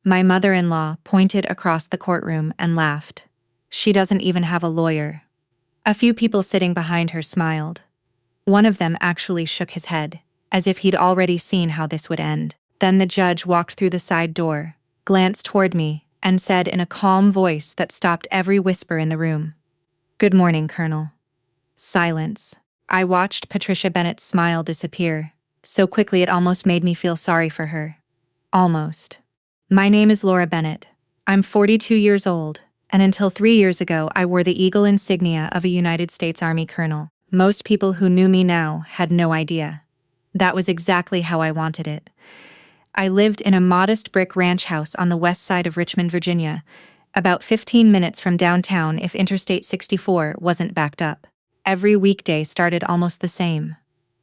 My mother-in-law pointed across the courtroom and laughed. She doesn't even have a lawyer. A few people sitting behind her smiled. One of them actually shook his head, as if he'd already seen how this would end. Then the judge walked through the side door, glanced toward me, and said in a calm voice that stopped every whisper in the room, "Good morning, Colonel." Silence. I watched Patricia Bennett's smile disappear, so quickly it almost made me feel sorry for her. Almost. My name is Laura Bennett. I'm 42 years old, and until 3 years ago I wore the eagle insignia of a United States Army colonel. Most people who knew me now had no idea. That was exactly how I wanted it. I lived in a modest brick ranch house on the west side of Richmond, Virginia, about 15 minutes from downtown if Interstate 64 wasn't backed up. Every weekday started almost the same.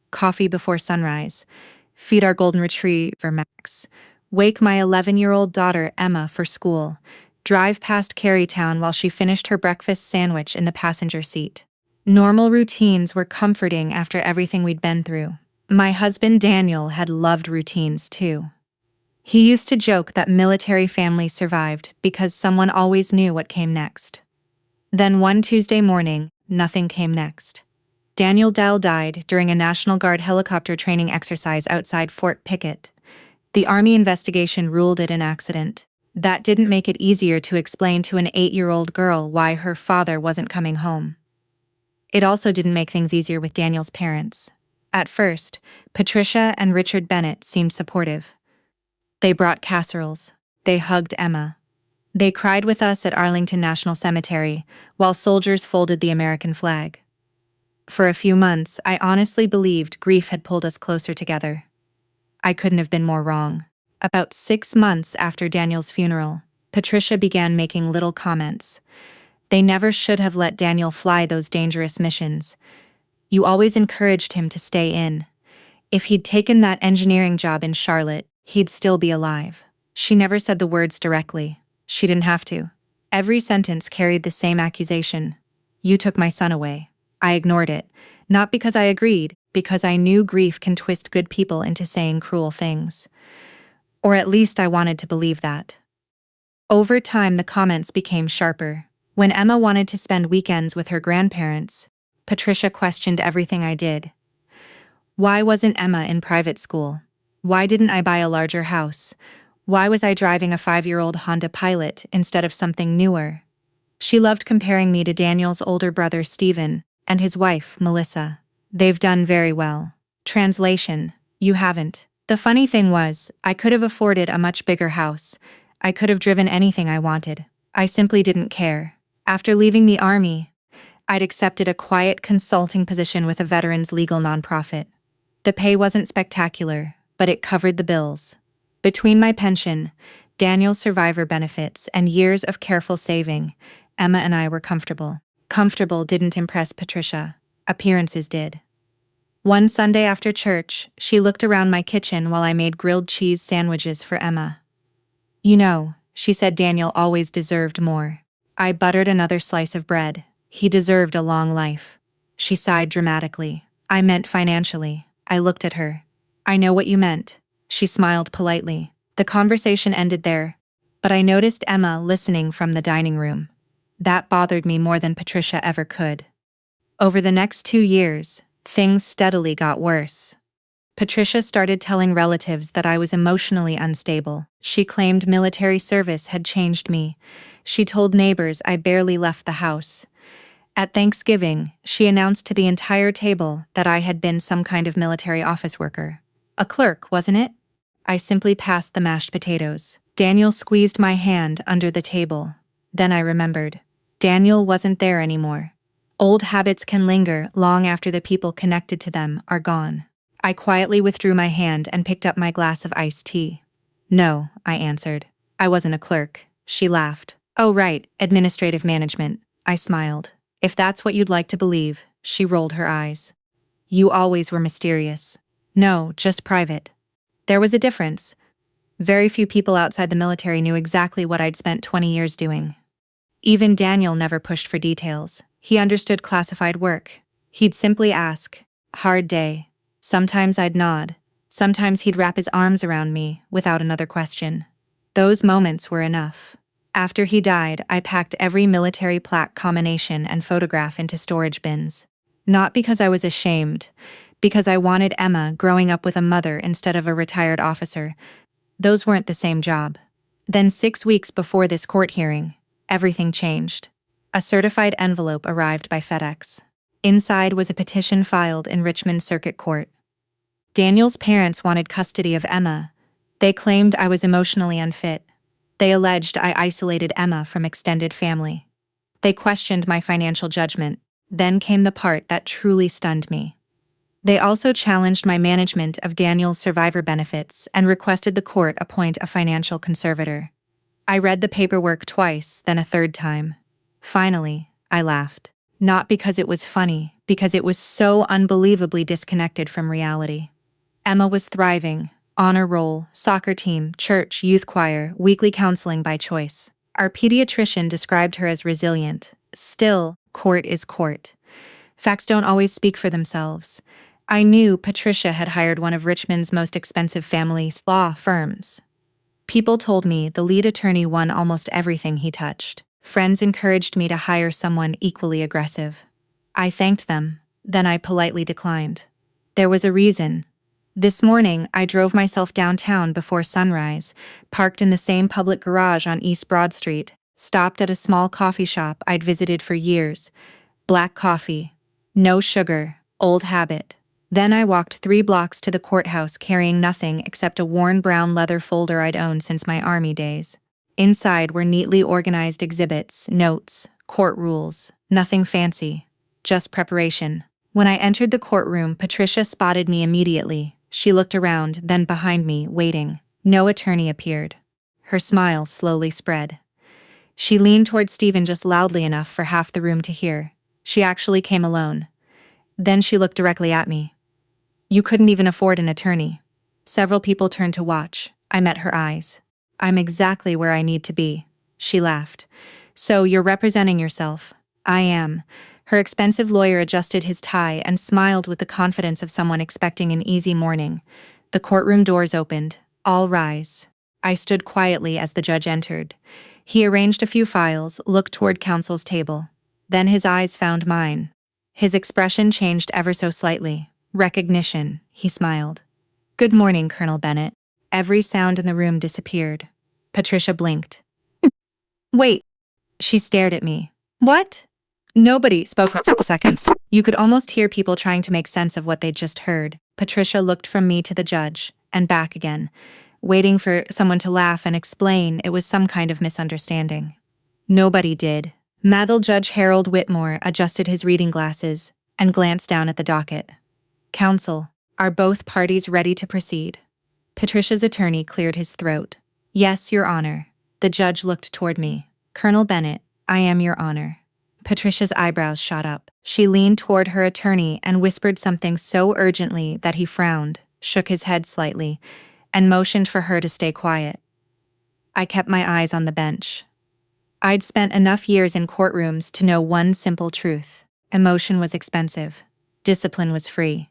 Coffee before sunrise, feed our golden retriever Max, wake my 11-year-old daughter Emma for school, drive past Carytown while she finished her breakfast sandwich in the passenger seat. Normal routines were comforting after everything we'd been through. My husband Daniel had loved routines too. He used to joke that military families survived because someone always knew what came next. Then one Tuesday morning, nothing came next. Daniel Dell died during a National Guard helicopter training exercise outside Fort Pickett. The Army investigation ruled it an accident. That didn't make it easier to explain to an 8-year-old girl why her father wasn't coming home. It also didn't make things easier with Daniel's parents. At first, Patricia and Richard Bennett seemed supportive. They brought casseroles. They hugged Emma. They cried with us at Arlington National Cemetery, while soldiers folded the American flag. For a few months, I honestly believed grief had pulled us closer together. I couldn't have been more wrong. About 6 months after Daniel's funeral, Patricia began making little comments. They never should have let Daniel fly those dangerous missions. You always encouraged him to stay in. If he'd taken that engineering job in Charlotte, he'd still be alive. She never said the words directly. She didn't have to. Every sentence carried the same accusation. You took my son away. I ignored it, not because I agreed, because I knew grief can twist good people into saying cruel things. Or at least I wanted to believe that. Over time, the comments became sharper. When Emma wanted to spend weekends with her grandparents, Patricia questioned everything I did. Why wasn't Emma in private school? Why didn't I buy a larger house? Why was I driving a 5-year-old Honda Pilot instead of something newer? She loved comparing me to Daniel's older brother Stephen and his wife, Melissa. They've done very well. Translation: you haven't. The funny thing was, I could have afforded a much bigger house. I could have driven anything I wanted. I simply didn't care. After leaving the Army, I'd accepted a quiet consulting position with a veterans legal nonprofit. The pay wasn't spectacular, but it covered the bills. Between my pension, Daniel's survivor benefits, and years of careful saving, Emma and I were comfortable. Comfortable didn't impress Patricia. Appearances did. One Sunday after church, she looked around my kitchen while I made grilled cheese sandwiches for Emma. "You know," she said, "Daniel always deserved more." I buttered another slice of bread. He deserved a long life. She sighed dramatically. I meant financially. I looked at her. "I know what you meant." She smiled politely. The conversation ended there, but I noticed Emma listening from the dining room. That bothered me more than Patricia ever could. Over the next 2 years, things steadily got worse. Patricia started telling relatives that I was emotionally unstable. She claimed military service had changed me. She told neighbors I barely left the house. At Thanksgiving, she announced to the entire table that I had been some kind of military office worker. A clerk, wasn't it? I simply passed the mashed potatoes. Daniel squeezed my hand under the table. Then I remembered. Daniel wasn't there anymore. Old habits can linger long after the people connected to them are gone. I quietly withdrew my hand and picked up my glass of iced tea. "No," I answered. "I wasn't a clerk." She laughed. "Oh right, administrative management." I smiled. "If that's what you'd like to believe." She rolled her eyes. "You always were mysterious." "No, just private." There was a difference. Very few people outside the military knew exactly what I'd spent 20 years doing. Even Daniel never pushed for details. He understood classified work. He'd simply ask, "Hard day." Sometimes I'd nod. Sometimes he'd wrap his arms around me without another question. Those moments were enough. After he died, I packed every military plaque combination and photograph into storage bins. Not because I was ashamed, because I wanted Emma growing up with a mother instead of a retired officer. Those weren't the same job. Then 6 weeks before this court hearing, everything changed. A certified envelope arrived by FedEx. Inside was a petition filed in Richmond Circuit Court. Daniel's parents wanted custody of Emma. They claimed I was emotionally unfit. They alleged I isolated Emma from extended family. They questioned my financial judgment. Then came the part that truly stunned me. They also challenged my management of Daniel's survivor benefits and requested the court appoint a financial conservator. I read the paperwork twice, then a third time. Finally, I laughed. Not because it was funny, because it was so unbelievably disconnected from reality. Emma was thriving. Honor roll, soccer team, church, youth choir, weekly counseling by choice. Our pediatrician described her as resilient. Still, court is court. Facts don't always speak for themselves. I knew Patricia had hired one of Richmond's most expensive family law firms. People told me the lead attorney won almost everything he touched. Friends encouraged me to hire someone equally aggressive. I thanked them, then I politely declined. There was a reason. This morning, I drove myself downtown before sunrise, parked in the same public garage on East Broad Street, stopped at a small coffee shop I'd visited for years. Black coffee. No sugar. Old habit. Then I walked 3 blocks to the courthouse carrying nothing except a worn brown leather folder I'd owned since my Army days. Inside were neatly organized exhibits, notes, court rules, nothing fancy, just preparation. When I entered the courtroom, Patricia spotted me immediately. She looked around, then behind me, waiting. No attorney appeared. Her smile slowly spread. She leaned toward Stephen just loudly enough for half the room to hear. She actually came alone. Then she looked directly at me. You couldn't even afford an attorney. Several people turned to watch. I met her eyes. I'm exactly where I need to be. She laughed. So you're representing yourself. I am. Her expensive lawyer adjusted his tie and smiled with the confidence of someone expecting an easy morning. The courtroom doors opened. All rise. I stood quietly as the judge entered. He arranged a few files, looked toward counsel's table. Then his eyes found mine. His expression changed ever so slightly. Recognition, he smiled. Good morning, Colonel Bennett. Every sound in the room disappeared. Patricia blinked. Wait. She stared at me. What? Nobody spoke for several seconds. You could almost hear people trying to make sense of what they'd just heard. Patricia looked from me to the judge, and back again, waiting for someone to laugh and explain it was some kind of misunderstanding. Nobody did. Mathil Judge Harold Whitmore adjusted his reading glasses and glanced down at the docket. Counsel, are both parties ready to proceed? Patricia's attorney cleared his throat. Yes, Your Honor. The judge looked toward me. Colonel Bennett, I am Your Honor. Patricia's eyebrows shot up. She leaned toward her attorney and whispered something so urgently that he frowned, shook his head slightly, and motioned for her to stay quiet. I kept my eyes on the bench. I'd spent enough years in courtrooms to know one simple truth. Emotion was expensive. Discipline was free.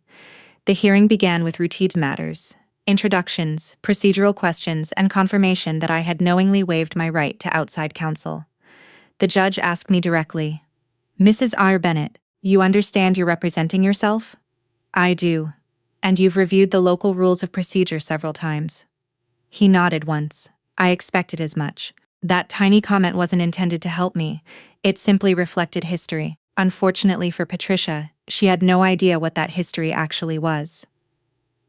The hearing began with routine matters, introductions, procedural questions, and confirmation that I had knowingly waived my right to outside counsel. The judge asked me directly, Mrs. R. Bennett, you understand you're representing yourself? I do. And you've reviewed the local rules of procedure several times. He nodded once. I expected as much. That tiny comment wasn't intended to help me. It simply reflected history. Unfortunately for Patricia, she had no idea what that history actually was.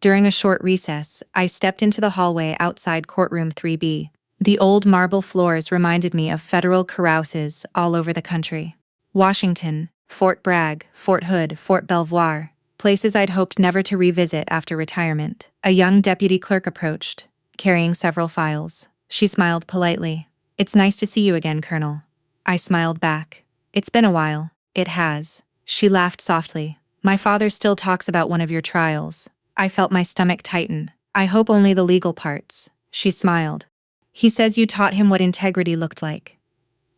During a short recess, I stepped into the hallway outside courtroom 3B. The old marble floors reminded me of federal carouses all over the country. Washington, Fort Bragg, Fort Hood, Fort Belvoir, places I'd hoped never to revisit after retirement. A young deputy clerk approached, carrying several files. She smiled politely. It's nice to see you again, Colonel. I smiled back. It's been a while. It has. She laughed softly. My father still talks about one of your trials. I felt my stomach tighten. I hope only the legal parts. She smiled. He says you taught him what integrity looked like.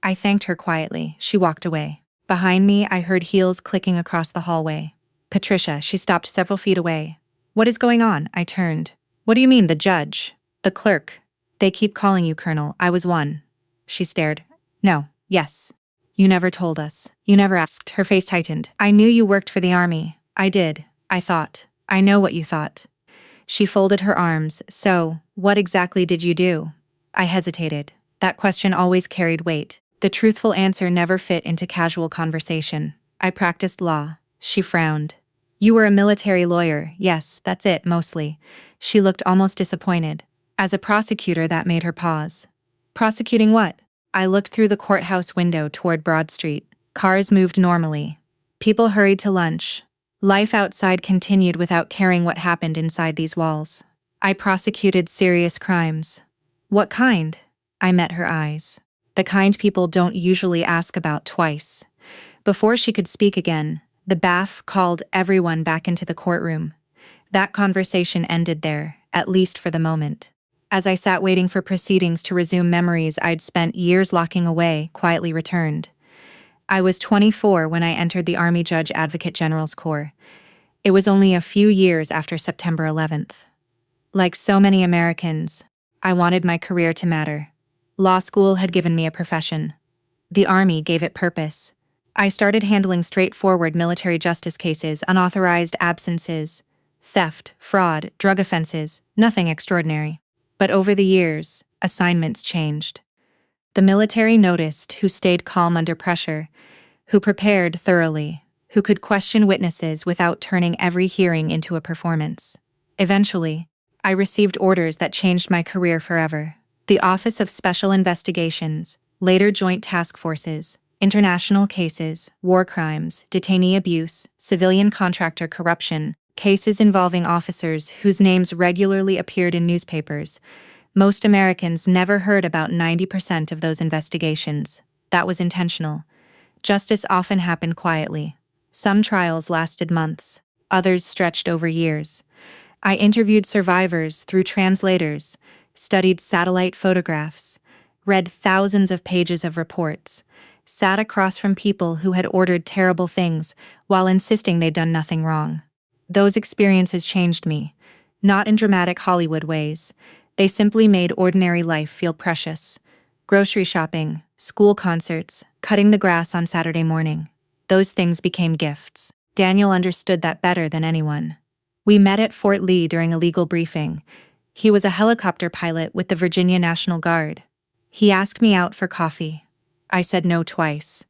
I thanked her quietly. She walked away. Behind me, I heard heels clicking across the hallway. Patricia, she stopped several feet away. What is going on? I turned. What do you mean, the judge? The clerk. They keep calling you Colonel. I was one. She stared. No, yes. You never told us. You never asked. Her face tightened. I knew you worked for the army. I did. I thought. I know what you thought. She folded her arms. So, what exactly did you do? I hesitated. That question always carried weight. The truthful answer never fit into casual conversation. I practiced law. She frowned. You were a military lawyer. Yes, that's it, mostly. She looked almost disappointed. As a prosecutor, that made her pause. Prosecuting what? I looked through the courthouse window toward Broad Street. Cars moved normally. People hurried to lunch. Life outside continued without caring what happened inside these walls. I prosecuted serious crimes. What kind? I met her eyes. The kind people don't usually ask about twice. Before she could speak again, the BAF called everyone back into the courtroom. That conversation ended there, at least for the moment. As I sat waiting for proceedings to resume, memories I'd spent years locking away quietly returned. I was 24 when I entered the Army Judge Advocate General's Corps. It was only a few years after September 11th. Like so many Americans, I wanted my career to matter. Law school had given me a profession. The Army gave it purpose. I started handling straightforward military justice cases, unauthorized absences, theft, fraud, drug offenses, nothing extraordinary. But over the years, assignments changed. The military noticed who stayed calm under pressure, who prepared thoroughly, who could question witnesses without turning every hearing into a performance. Eventually, I received orders that changed my career forever. The Office of Special Investigations, later Joint Task Forces, international cases, war crimes, detainee abuse, civilian contractor corruption, cases involving officers whose names regularly appeared in newspapers. Most Americans never heard about 90% of those investigations. That was intentional. Justice often happened quietly. Some trials lasted months, others stretched over years. I interviewed survivors through translators, studied satellite photographs, read thousands of pages of reports, sat across from people who had ordered terrible things while insisting they'd done nothing wrong. Those experiences changed me, not in dramatic Hollywood ways. They simply made ordinary life feel precious. Grocery shopping, school concerts, cutting the grass on Saturday morning. Those things became gifts. Daniel understood that better than anyone. We met at Fort Lee during a legal briefing. He was a helicopter pilot with the Virginia National Guard. He asked me out for coffee. I said no twice.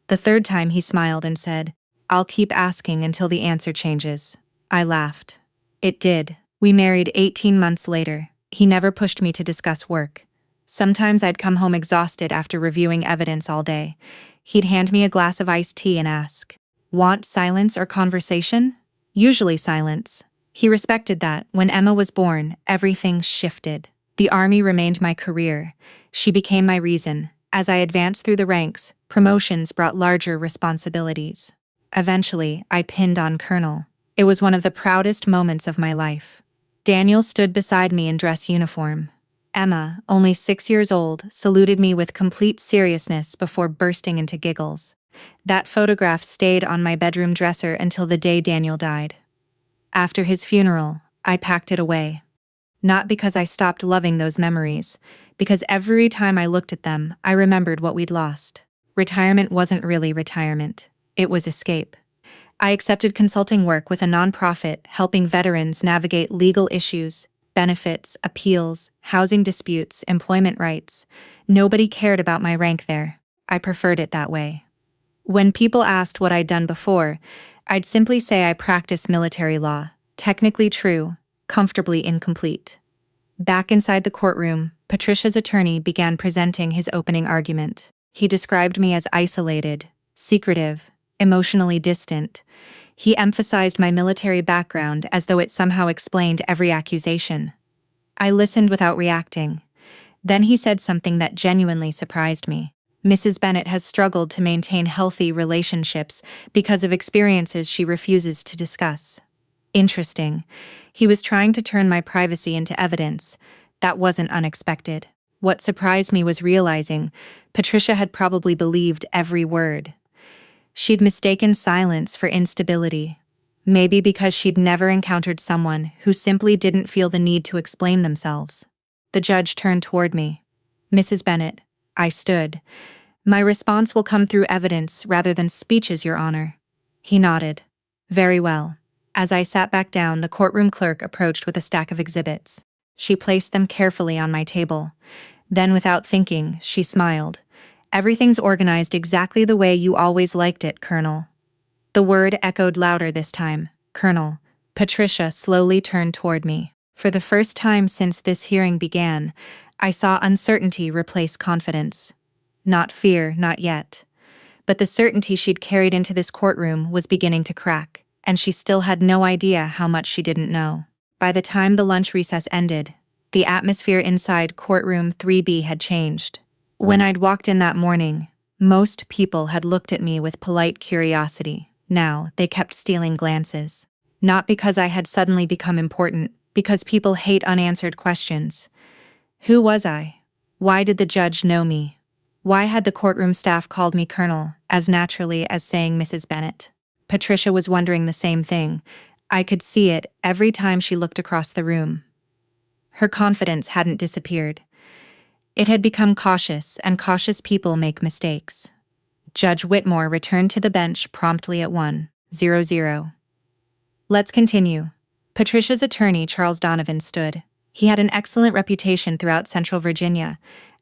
The third time he smiled and said, "I'll keep asking until the answer changes." I laughed. It did. We married 18 months later. He never pushed me to discuss work. Sometimes I'd come home exhausted after reviewing evidence all day. He'd hand me a glass of iced tea and ask, "Want silence or conversation?" Usually silence. He respected that. When Emma was born, everything shifted. The Army remained my career. She became my reason. As I advanced through the ranks, promotions brought larger responsibilities. Eventually, I pinned on Colonel. It was one of the proudest moments of my life. Daniel stood beside me in dress uniform. Emma, only 6 years old, saluted me with complete seriousness before bursting into giggles. That photograph stayed on my bedroom dresser until the day Daniel died. After his funeral, I packed it away. Not because I stopped loving those memories, because every time I looked at them, I remembered what we'd lost. Retirement wasn't really retirement. It was escape. I accepted consulting work with a nonprofit helping veterans navigate legal issues, benefits, appeals, housing disputes, employment rights. Nobody cared about my rank there. I preferred it that way. When people asked what I'd done before, I'd simply say I practiced military law. Technically true, comfortably incomplete. Back inside the courtroom, Patricia's attorney began presenting his opening argument. He described me as isolated, secretive, emotionally distant. He emphasized my military background as though it somehow explained every accusation. I listened without reacting. Then he said something that genuinely surprised me. Mrs. Bennett has struggled to maintain healthy relationships because of experiences she refuses to discuss. Interesting. He was trying to turn my privacy into evidence. That wasn't unexpected. What surprised me was realizing Patricia had probably believed every word. She'd mistaken silence for instability. Maybe because she'd never encountered someone who simply didn't feel the need to explain themselves. The judge turned toward me. Mrs. Bennett. I stood. My response will come through evidence rather than speeches, Your Honor. He nodded. Very well. As I sat back down, the courtroom clerk approached with a stack of exhibits. She placed them carefully on my table. Then, without thinking, she smiled. Everything's organized exactly the way you always liked it, Colonel. The word echoed louder this time. Colonel. Patricia slowly turned toward me. For the first time since this hearing began, I saw uncertainty replace confidence. Not fear, not yet. But the certainty she'd carried into this courtroom was beginning to crack, and she still had no idea how much she didn't know. By the time the lunch recess ended, the atmosphere inside courtroom 3B had changed. When I'd walked in that morning, most people had looked at me with polite curiosity. Now, they kept stealing glances. Not because I had suddenly become important, because people hate unanswered questions. Who was I? Why did the judge know me? Why had the courtroom staff called me Colonel, as naturally as saying Mrs. Bennett? Patricia was wondering the same thing. I could see it every time she looked across the room. Her confidence hadn't disappeared. It had become cautious, and cautious people make mistakes. Judge Whitmore returned to the bench promptly at 1:00. Let's continue. Patricia's attorney, Charles Donovan, stood. He had an excellent reputation throughout Central Virginia.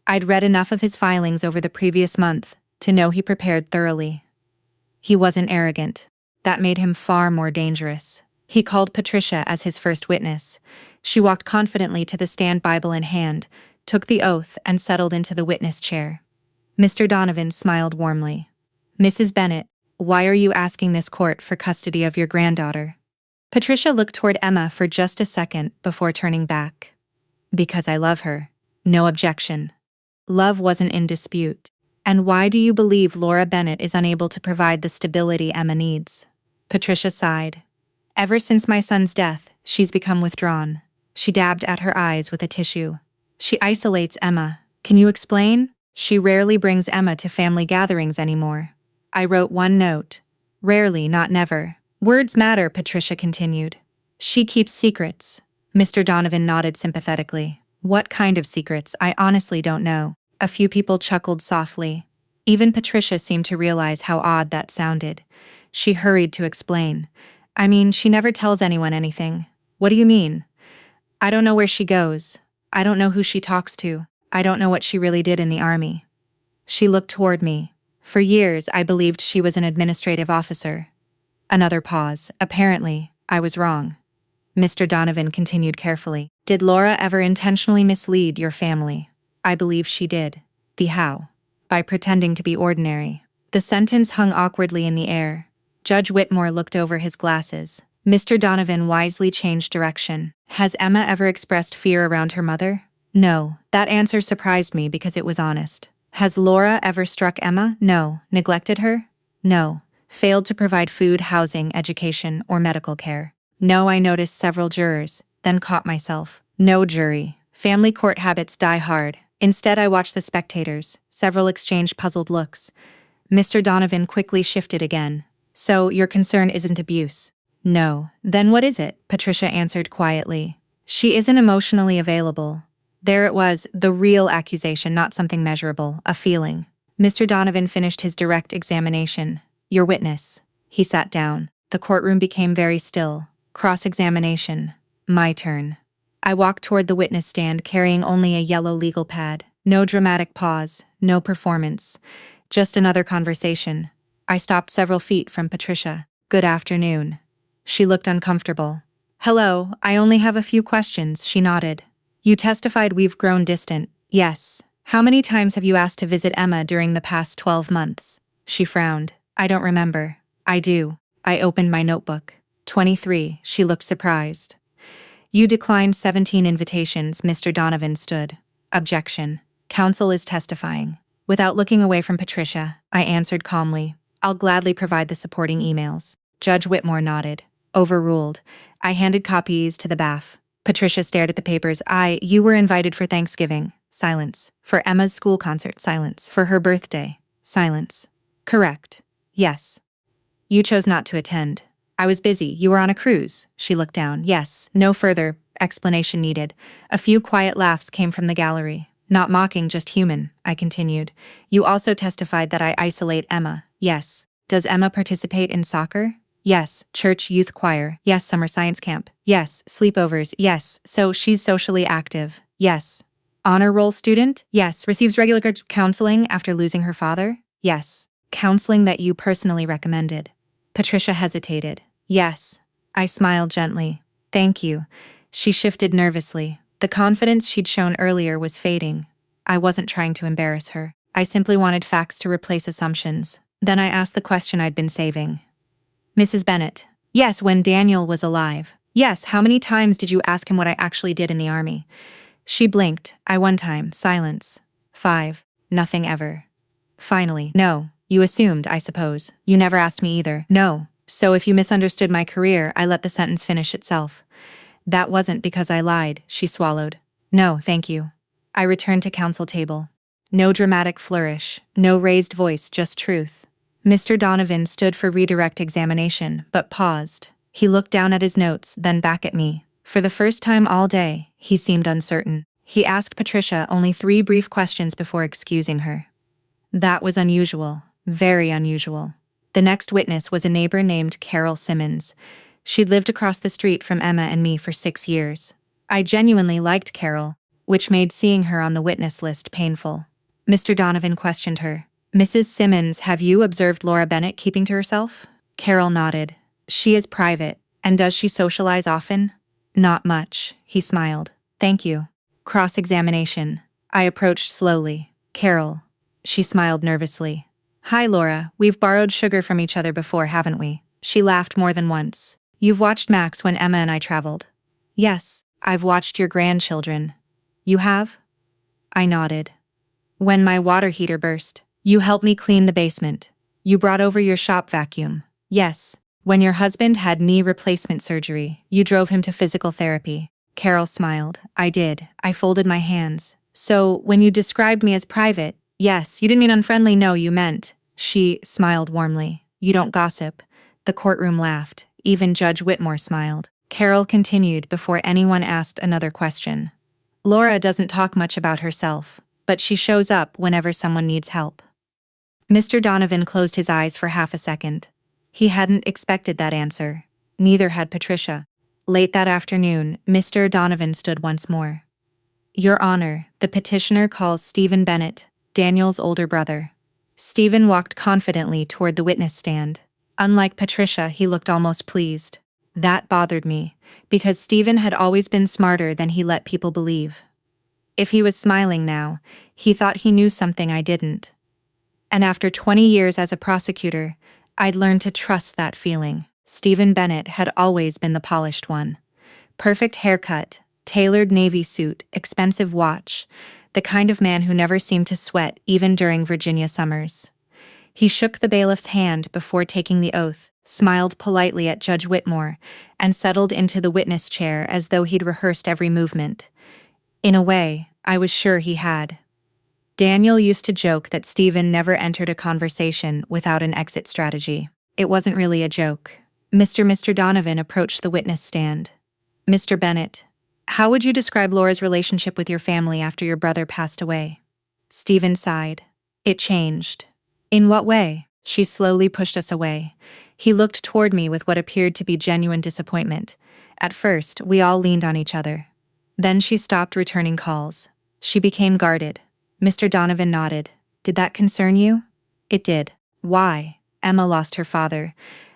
I'd read enough of his filings over the previous month to know he prepared thoroughly. He wasn't arrogant. That made him far more dangerous. He called Patricia as his first witness. She walked confidently to the stand, Bible in hand, took the oath, and settled into the witness chair. Mr. Donovan smiled warmly. Mrs. Bennett, why are you asking this court for custody of your granddaughter? Patricia looked toward Emma for just a second before turning back. Because I love her. No objection. Love wasn't in dispute. And why do you believe Laura Bennett is unable to provide the stability Emma needs? Patricia sighed. Ever since my son's death, she's become withdrawn. She dabbed at her eyes with a tissue. She isolates Emma. Can you explain? She rarely brings Emma to family gatherings anymore. I wrote one note. Rarely, not never. Words matter, Patricia continued. She keeps secrets. Mr. Donovan nodded sympathetically. What kind of secrets? I honestly don't know. A few people chuckled softly. Even Patricia seemed to realize how odd that sounded. She hurried to explain. I mean, she never tells anyone anything. What do you mean? I don't know where she goes. I don't know who she talks to. I don't know what she really did in the army. She looked toward me. For years, I believed she was an administrative officer. Another pause. Apparently, I was wrong. Mr. Donovan continued carefully. Did Laura ever intentionally mislead your family? I believe she did. The how? By pretending to be ordinary. The sentence hung awkwardly in the air. Judge Whitmore looked over his glasses. Mr. Donovan wisely changed direction. Has Emma ever expressed fear around her mother? No. That answer surprised me because it was honest. Has Laura ever struck Emma? No. Neglected her? No. Failed to provide food, housing, education, or medical care? No. I noticed several jurors, then caught myself. No, jury. Family court habits die hard. Instead, I watched the spectators. Several exchanged puzzled looks. Mr. Donovan quickly shifted again. So, your concern isn't abuse? No. Then what is it? Patricia answered quietly. She isn't emotionally available. There it was, the real accusation, not something measurable, a feeling. Mr. Donovan finished his direct examination. Your witness. He sat down. The courtroom became very still. Cross-examination. My turn. I walked toward the witness stand carrying only a yellow legal pad. No dramatic pause, no performance. Just another conversation. I stopped several feet from Patricia. Good afternoon. She looked uncomfortable. Hello, I only have a few questions, she nodded. You testified we've grown distant. Yes. How many times have you asked to visit Emma during the past 12 months? She frowned. I don't remember. I do. I opened my notebook. 23. She looked surprised. You declined 17 invitations, Mr. Donovan stood. Objection. Counsel is testifying. Without looking away from Patricia, I answered calmly. I'll gladly provide the supporting emails. Judge Whitmore nodded. Overruled. I handed copies to the BAF. Patricia stared at the papers. You were invited for Thanksgiving. Silence. For Emma's school concert. Silence. For her birthday. Silence. Correct. Yes. You chose not to attend. I was busy. You were on a cruise. She looked down. Yes. No further. explanation needed. A few quiet laughs came from the gallery. Not mocking, just human, I continued. You also testified that I isolate Emma. Yes. Does Emma participate in soccer? Yes. Church youth choir? Yes. Summer science camp? Yes. Sleepovers? Yes. So she's socially active? Yes. Honor roll student? Yes. Receives regular counseling after losing her father? Yes. Counseling that you personally recommended? Patricia hesitated. Yes. I smiled gently. Thank you. She shifted nervously. The confidence she'd shown earlier was fading. I wasn't trying to embarrass her. I simply wanted facts to replace assumptions. Then I asked the question I'd been saving. Mrs. Bennett. Yes, when Daniel was alive. Yes, how many times did you ask him what I actually did in the army? She blinked. I one time. Silence. 5. Nothing ever. Finally. No. You assumed, I suppose. You never asked me either. No. So if you misunderstood my career, I let the sentence finish itself. That wasn't because I lied, she swallowed. No, thank you. I returned to counsel table. No dramatic flourish, no raised voice, just truth. Mr. Donovan stood for redirect examination, but paused. He looked down at his notes, then back at me. For the first time all day, he seemed uncertain. He asked Patricia only 3 brief questions before excusing her. That was unusual, very unusual. The next witness was a neighbor named Carol Simmons. She'd lived across the street from Emma and me for 6 years. I genuinely liked Carol, which made seeing her on the witness list painful. Mr. Donovan questioned her. Mrs. Simmons, have you observed Laura Bennett keeping to herself? Carol nodded. She is private. And does she socialize often? Not much, he smiled. Thank you. Cross-examination. I approached slowly. Carol. She smiled nervously. Hi, Laura. We've borrowed sugar from each other before, haven't we? She laughed more than once. You've watched Max when Emma and I traveled. Yes, I've watched your grandchildren. You have? I nodded. When my water heater burst, you helped me clean the basement. You brought over your shop vacuum. Yes. When your husband had knee replacement surgery, you drove him to physical therapy. Carol smiled. I did. I folded my hands. So, when you described me as private, yes, you didn't mean unfriendly, no, you meant. She smiled warmly. You don't gossip. The courtroom laughed. Even Judge Whitmore smiled. Carol continued before anyone asked another question. Laura doesn't talk much about herself, but she shows up whenever someone needs help. Mr. Donovan closed his eyes for half a second. He hadn't expected that answer. Neither had Patricia. Late that afternoon, Mr. Donovan stood once more. Your Honor, the petitioner calls Stephen Bennett, Daniel's older brother. Stephen walked confidently toward the witness stand. Unlike Patricia, he looked almost pleased. That bothered me, because Stephen had always been smarter than he let people believe. If he was smiling now, he thought he knew something I didn't. And after 20 years as a prosecutor, I'd learned to trust that feeling. Stephen Bennett had always been the polished one. Perfect haircut, tailored navy suit, expensive watch, the kind of man who never seemed to sweat even during Virginia summers. He shook the bailiff's hand before taking the oath, smiled politely at Judge Whitmore, and settled into the witness chair as though he'd rehearsed every movement. In a way, I was sure he had. Daniel used to joke that Stephen never entered a conversation without an exit strategy. It wasn't really a joke. Mr. Donovan approached the witness stand. Mr. Bennett, how would you describe Laura's relationship with your family after your brother passed away? Stephen sighed. It changed. In what way? She slowly pushed us away. He looked toward me with what appeared to be genuine disappointment. At first, we all leaned on each other. Then she stopped returning calls. She became guarded. Mr. Donovan nodded. Did that concern you? It did. Why? Emma lost her father.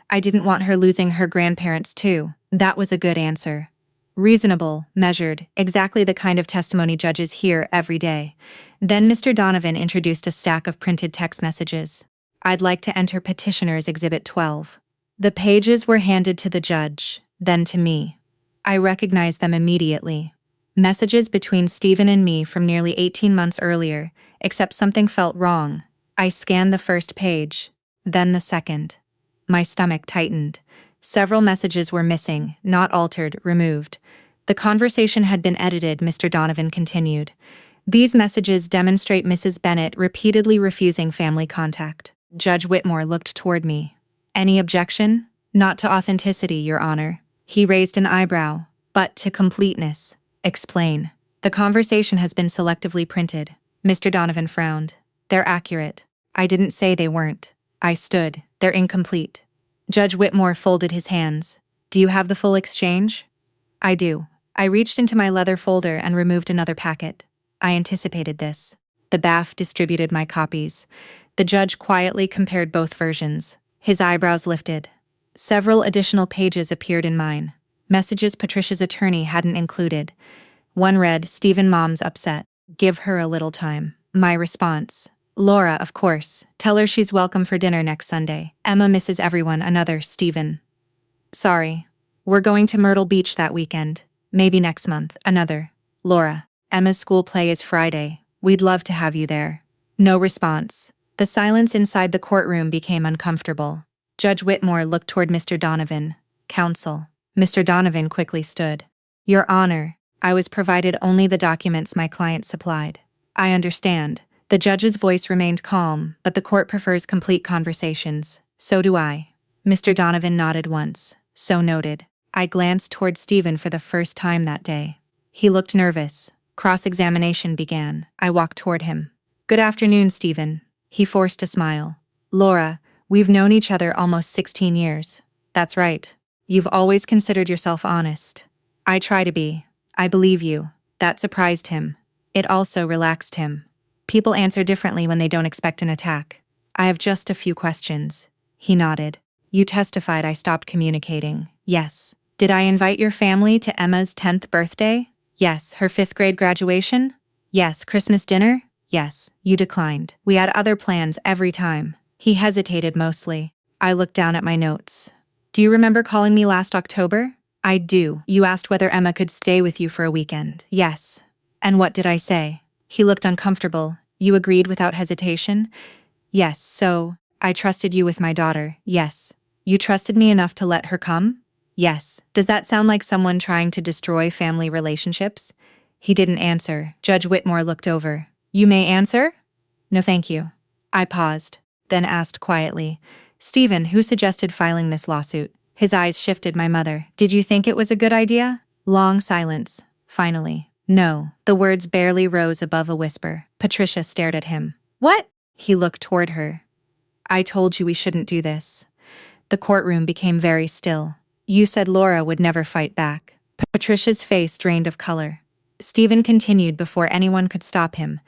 I didn't want her losing her grandparents too. That was a good answer. Reasonable, measured, exactly the kind of testimony judges hear every day. Then Mr. Donovan introduced a stack of printed text messages. I'd like to enter Petitioner's Exhibit 12. The pages were handed to the judge, then to me. I recognized them immediately. Messages between Stephen and me from nearly 18 months earlier, except something felt wrong. I scanned the first page, then the second. My stomach tightened. Several messages were missing, not altered, removed. The conversation had been edited, Mr. Donovan continued. These messages demonstrate Mrs. Bennett repeatedly refusing family contact. Judge Whitmore looked toward me. Any objection? Not to authenticity, Your Honor. He raised an eyebrow. But to completeness. Explain. The conversation has been selectively printed. Mr. Donovan frowned. They're accurate. I didn't say they weren't. I stood. They're incomplete. Judge Whitmore folded his hands. Do you have the full exchange? I do. I reached into my leather folder and removed another packet. I anticipated this. The BAF distributed my copies. The judge quietly compared both versions. His eyebrows lifted. Several additional pages appeared in mine. Messages Patricia's attorney hadn't included. One read, Stephen Mom's upset. Give her a little time. My response. Laura, of course. Tell her she's welcome for dinner next Sunday. Emma misses everyone. Another, Stephen. Sorry. We're going to Myrtle Beach that weekend. Maybe next month. Another. Laura. Emma's school play is Friday. We'd love to have you there. No response. The silence inside the courtroom became uncomfortable. Judge Whitmore looked toward Mr. Donovan. Counsel. Mr. Donovan quickly stood. Your Honor, I was provided only the documents my client supplied. I understand. The judge's voice remained calm, but the court prefers complete conversations. So do I. Mr. Donovan nodded once. So noted. I glanced toward Stephen for the first time that day. He looked nervous. Cross-examination began. I walked toward him. Good afternoon, Stephen. He forced a smile. Laura, we've known each other almost 16 years. That's right. You've always considered yourself honest. I try to be. I believe you. That surprised him. It also relaxed him. People answer differently when they don't expect an attack. I have just a few questions. He nodded. You testified I stopped communicating. Yes. Did I invite your family to Emma's 10th birthday? Yes. Her 5th grade graduation? Yes. Christmas dinner? Yes. You declined. We had other plans every time. He hesitated mostly. I looked down at my notes. Do you remember calling me last October? I do. You asked whether Emma could stay with you for a weekend. Yes. And what did I say? He looked uncomfortable. You agreed without hesitation? Yes. So, I trusted you with my daughter. Yes. You trusted me enough to let her come? Yes. Does that sound like someone trying to destroy family relationships? He didn't answer. Judge Whitmore looked over. You may answer? No, thank you. I paused, then asked quietly. Stephen, who suggested filing this lawsuit? His eyes shifted. My mother. Did you think it was a good idea? Long silence. Finally. No. The words barely rose above a whisper. Patricia stared at him. What? He looked toward her. I told you we shouldn't do this. The courtroom became very still. You said Laura would never fight back. Patricia's face drained of color. Stephen continued before anyone could stop him.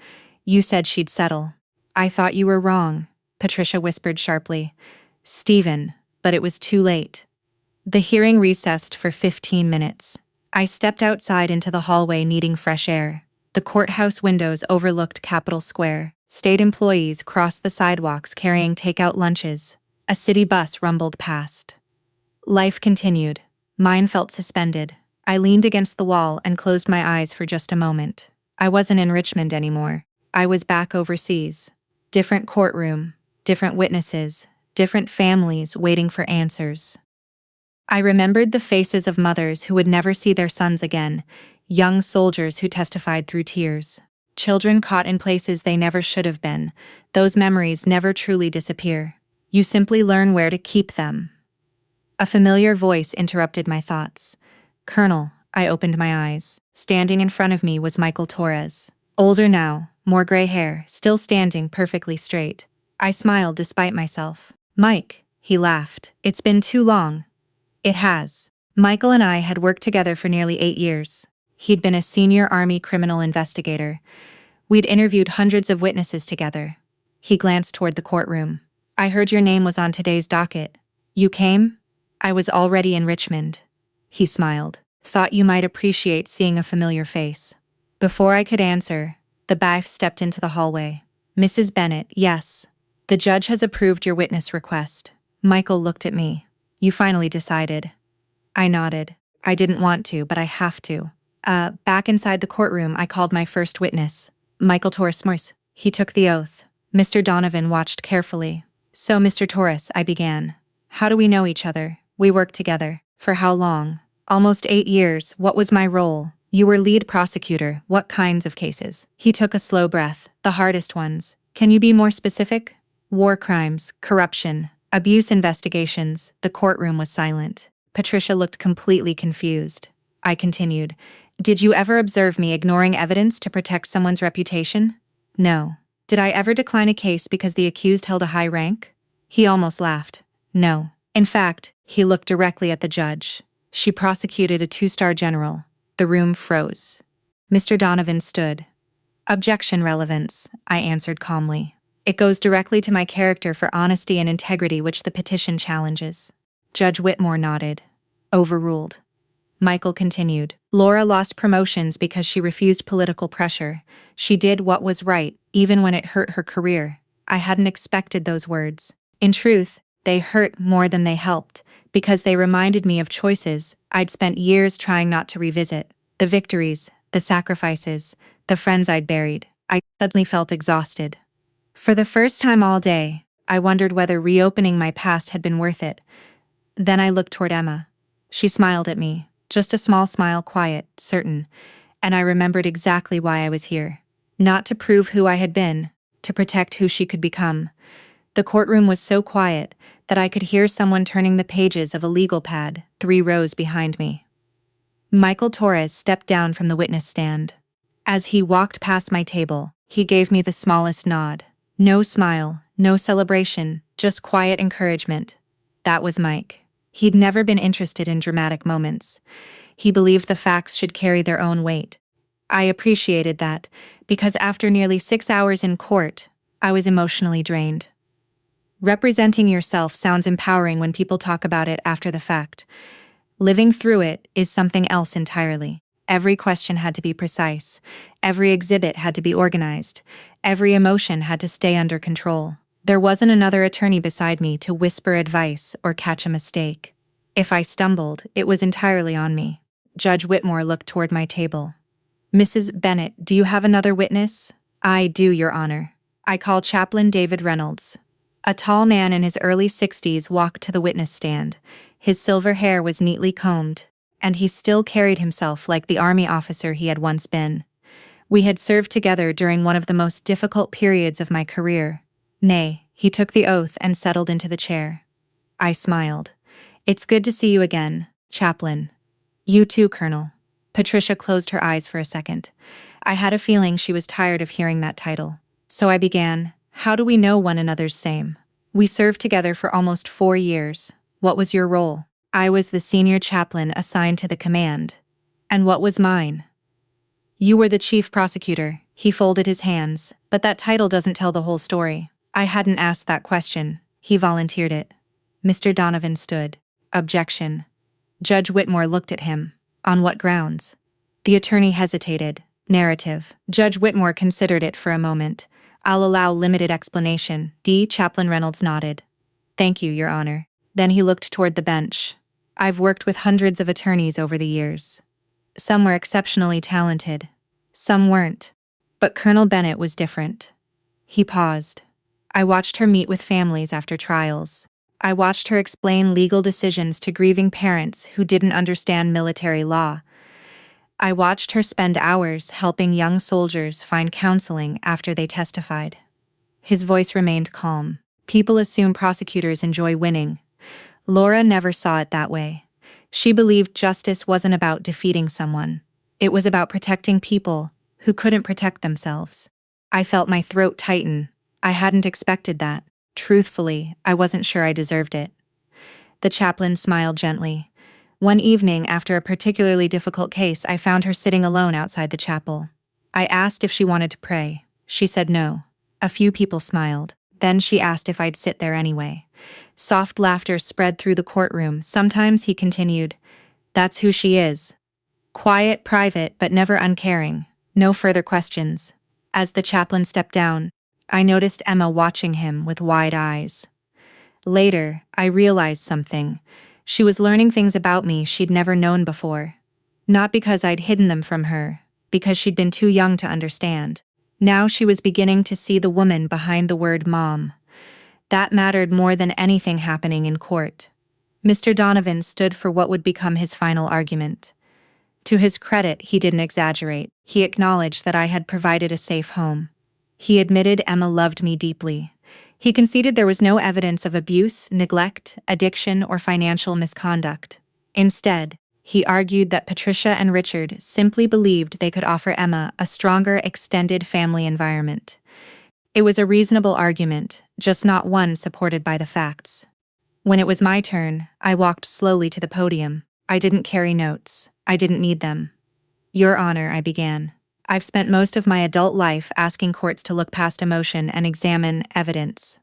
You said she'd settle. I thought you were wrong, Patricia whispered sharply. Stephen, but it was too late. The hearing recessed for 15 minutes. I stepped outside into the hallway needing fresh air. The courthouse windows overlooked Capitol Square. State employees crossed the sidewalks carrying takeout lunches. A city bus rumbled past. Life continued. Mine felt suspended. I leaned against the wall and closed my eyes for just a moment. I wasn't in Richmond anymore. I was back overseas. Different courtroom, different witnesses, different families waiting for answers. I remembered the faces of mothers who would never see their sons again, young soldiers who testified through tears, children caught in places they never should have been. Those memories never truly disappear. You simply learn where to keep them. A familiar voice interrupted my thoughts. Colonel, I opened my eyes. Standing in front of me was Michael Torres. Older now, more gray hair, still standing perfectly straight. I smiled despite myself. Mike, he laughed. It's been too long. It has. Michael and I had worked together for nearly 8 years. He'd been a senior Army criminal investigator. We'd interviewed hundreds of witnesses together. He glanced toward the courtroom. I heard your name was on today's docket. You came? I was already in Richmond. He smiled. Thought you might appreciate seeing a familiar face. Before I could answer, the bailiff stepped into the hallway. Mrs. Bennett, yes. The judge has approved your witness request. Michael looked at me. You finally decided. I nodded. I didn't want to, but I have to. Back inside the courtroom, I called my first witness, Michael Torres. He took the oath. Mr. Donovan watched carefully. So, Mr. Torres, I began. How do we know each other? We worked together. For how long? Almost 8 years. What was my role? You were lead prosecutor. What kinds of cases? He took a slow breath. The hardest ones. Can you be more specific? War crimes, corruption, abuse investigations. The courtroom was silent. Patricia looked completely confused. I continued. Did you ever observe me ignoring evidence to protect someone's reputation? No. Did I ever decline a case because the accused held a high rank? He almost laughed. No. In fact, he looked directly at the judge. She prosecuted a 2-star general. The room froze. Mr. Donovan stood. Objection relevance, I answered calmly. It goes directly to my character for honesty and integrity which the petition challenges. Judge Whitmore nodded. Overruled. Michael continued. Laura lost promotions because she refused political pressure. She did what was right, even when it hurt her career. I hadn't expected those words. In truth, they hurt more than they helped, because they reminded me of choices I'd spent years trying not to revisit. The victories, the sacrifices, the friends I'd buried. I suddenly felt exhausted. For the first time all day, I wondered whether reopening my past had been worth it. Then I looked toward Emma. She smiled at me, just a small smile, quiet, certain, and I remembered exactly why I was here. Not to prove who I had been, to protect who she could become. The courtroom was so quiet that I could hear someone turning the pages of a legal pad 3 rows behind me. Michael Torres stepped down from the witness stand. As he walked past my table, he gave me the smallest nod. No smile, no celebration, just quiet encouragement. That was Mike. He'd never been interested in dramatic moments. He believed the facts should carry their own weight. I appreciated that, because after nearly 6 hours in court, I was emotionally drained. Representing yourself sounds empowering when people talk about it after the fact. Living through it is something else entirely. Every question had to be precise. Every exhibit had to be organized. Every emotion had to stay under control. There wasn't another attorney beside me to whisper advice or catch a mistake. If I stumbled, it was entirely on me. Judge Whitmore looked toward my table. Mrs. Bennett, do you have another witness? I do, Your Honor. I call Chaplain David Reynolds. A tall man in his early 60s walked to the witness stand. His silver hair was neatly combed, and he still carried himself like the army officer he had once been. We had served together during one of the most difficult periods of my career. Nay, he took the oath and settled into the chair. I smiled. It's good to see you again, Chaplain. You too, Colonel. Patricia closed her eyes for a second. I had a feeling she was tired of hearing that title. So I began, how do we know one another's same? We served together for almost 4 years. What was your role? I was the senior chaplain assigned to the command. And what was mine? You were the chief prosecutor. He folded his hands, but that title doesn't tell the whole story. I hadn't asked that question. He volunteered it. Mr. Donovan stood. Objection. Judge Whitmore looked at him. On what grounds? The attorney hesitated. Narrative. Judge Whitmore considered it for a moment. I'll allow limited explanation. Chaplain Reynolds nodded. Thank you, Your Honor. Then he looked toward the bench. I've worked with hundreds of attorneys over the years. Some were exceptionally talented. Some weren't. But Colonel Bennett was different. He paused. I watched her meet with families after trials. I watched her explain legal decisions to grieving parents who didn't understand military law. I watched her spend hours helping young soldiers find counseling after they testified. His voice remained calm. People assume prosecutors enjoy winning. Laura never saw it that way. She believed justice wasn't about defeating someone. It was about protecting people who couldn't protect themselves. I felt my throat tighten. I hadn't expected that. Truthfully, I wasn't sure I deserved it. The chaplain smiled gently. One evening, after a particularly difficult case, I found her sitting alone outside the chapel. I asked if she wanted to pray. She said no. A few people smiled. Then she asked if I'd sit there anyway. Soft laughter spread through the courtroom. Sometimes, he continued, that's who she is. Quiet, private, but never uncaring. No further questions. As the chaplain stepped down, I noticed Emma watching him with wide eyes. Later, I realized something. She was learning things about me she'd never known before. Not because I'd hidden them from her, because she'd been too young to understand. Now she was beginning to see the woman behind the word mom. That mattered more than anything happening in court. Mr. Donovan stood for what would become his final argument. To his credit, he didn't exaggerate. He acknowledged that I had provided a safe home. He admitted Emma loved me deeply. He conceded there was no evidence of abuse, neglect, addiction, or financial misconduct. Instead, He argued that Patricia and Richard simply believed they could offer Emma a stronger extended family environment. It was a reasonable argument, just not one supported by the facts. When it was my turn, I walked slowly to the podium. I didn't carry notes. I didn't need them. Your Honor, I began. I've spent most of my adult life asking courts to look past emotion and examine evidence.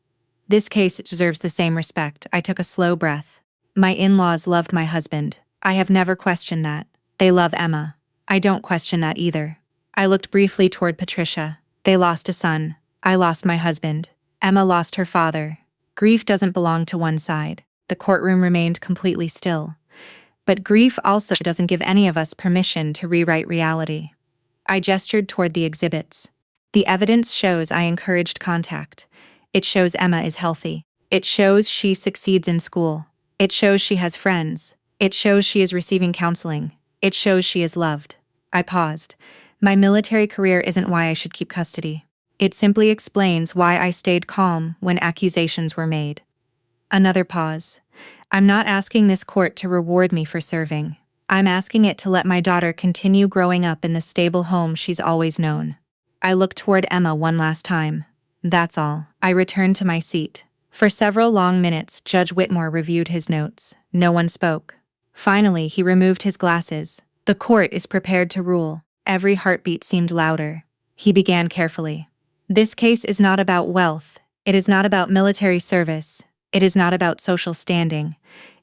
This case deserves the same respect. I took a slow breath. My in-laws loved my husband. I have never questioned that. They love Emma. I don't question that either. I looked briefly toward Patricia. They lost a son. I lost my husband. Emma lost her father. Grief doesn't belong to one side. The courtroom remained completely still. But grief also doesn't give any of us permission to rewrite reality. I gestured toward the exhibits. The evidence shows I encouraged contact. It shows Emma is healthy. It shows she succeeds in school. It shows she has friends. It shows she is receiving counseling. It shows she is loved. I paused. My military career isn't why I should keep custody. It simply explains why I stayed calm when accusations were made. Another pause. I'm not asking this court to reward me for serving. I'm asking it to let my daughter continue growing up in the stable home she's always known. I looked toward Emma one last time. That's all. I returned to my seat. For several long minutes, Judge Whitmore reviewed his notes. No one spoke. Finally, he removed his glasses. The court is prepared to rule. Every heartbeat seemed louder. He began carefully. This case is not about wealth. It is not about military service. It is not about social standing.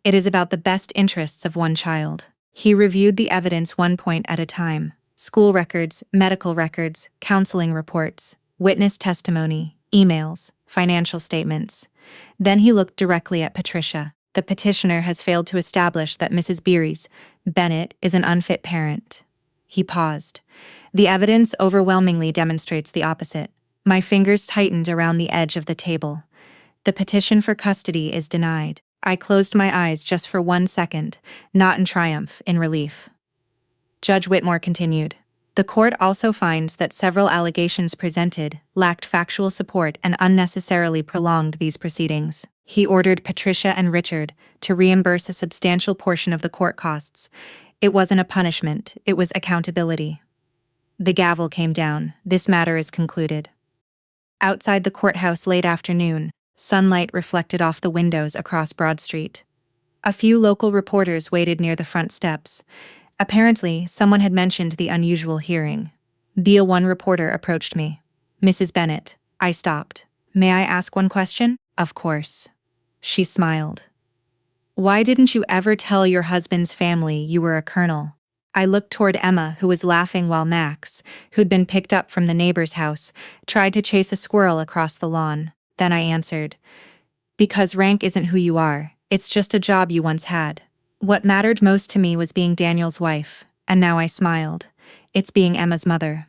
It is about the best interests of one child. He reviewed the evidence one point at a time. School records, medical records, counseling reports, witness testimony, emails, financial statements. Then he looked directly at Patricia. The petitioner has failed to establish that Mrs. Bennett is an unfit parent. He paused. The evidence overwhelmingly demonstrates the opposite. My fingers tightened around the edge of the table. The petition for custody is denied. I closed my eyes just for 1 second, not in triumph, in relief. Judge Whitmore continued. The court also finds that several allegations presented lacked factual support and unnecessarily prolonged these proceedings. He ordered Patricia and Richard to reimburse a substantial portion of the court costs. It wasn't a punishment, it was accountability. The gavel came down. This matter is concluded. Outside the courthouse late afternoon, sunlight reflected off the windows across Broad Street. A few local reporters waited near the front steps. Apparently, someone had mentioned the unusual hearing. One reporter approached me. Mrs. Bennett. I stopped. May I ask one question? Of course. She smiled. Why didn't you ever tell your husband's family you were a colonel? I looked toward Emma, who was laughing while Max, who'd been picked up from the neighbor's house, tried to chase a squirrel across the lawn. Then I answered, because rank isn't who you are, it's just a job you once had. What mattered most to me was being Daniel's wife, and now I smiled. It's being Emma's mother.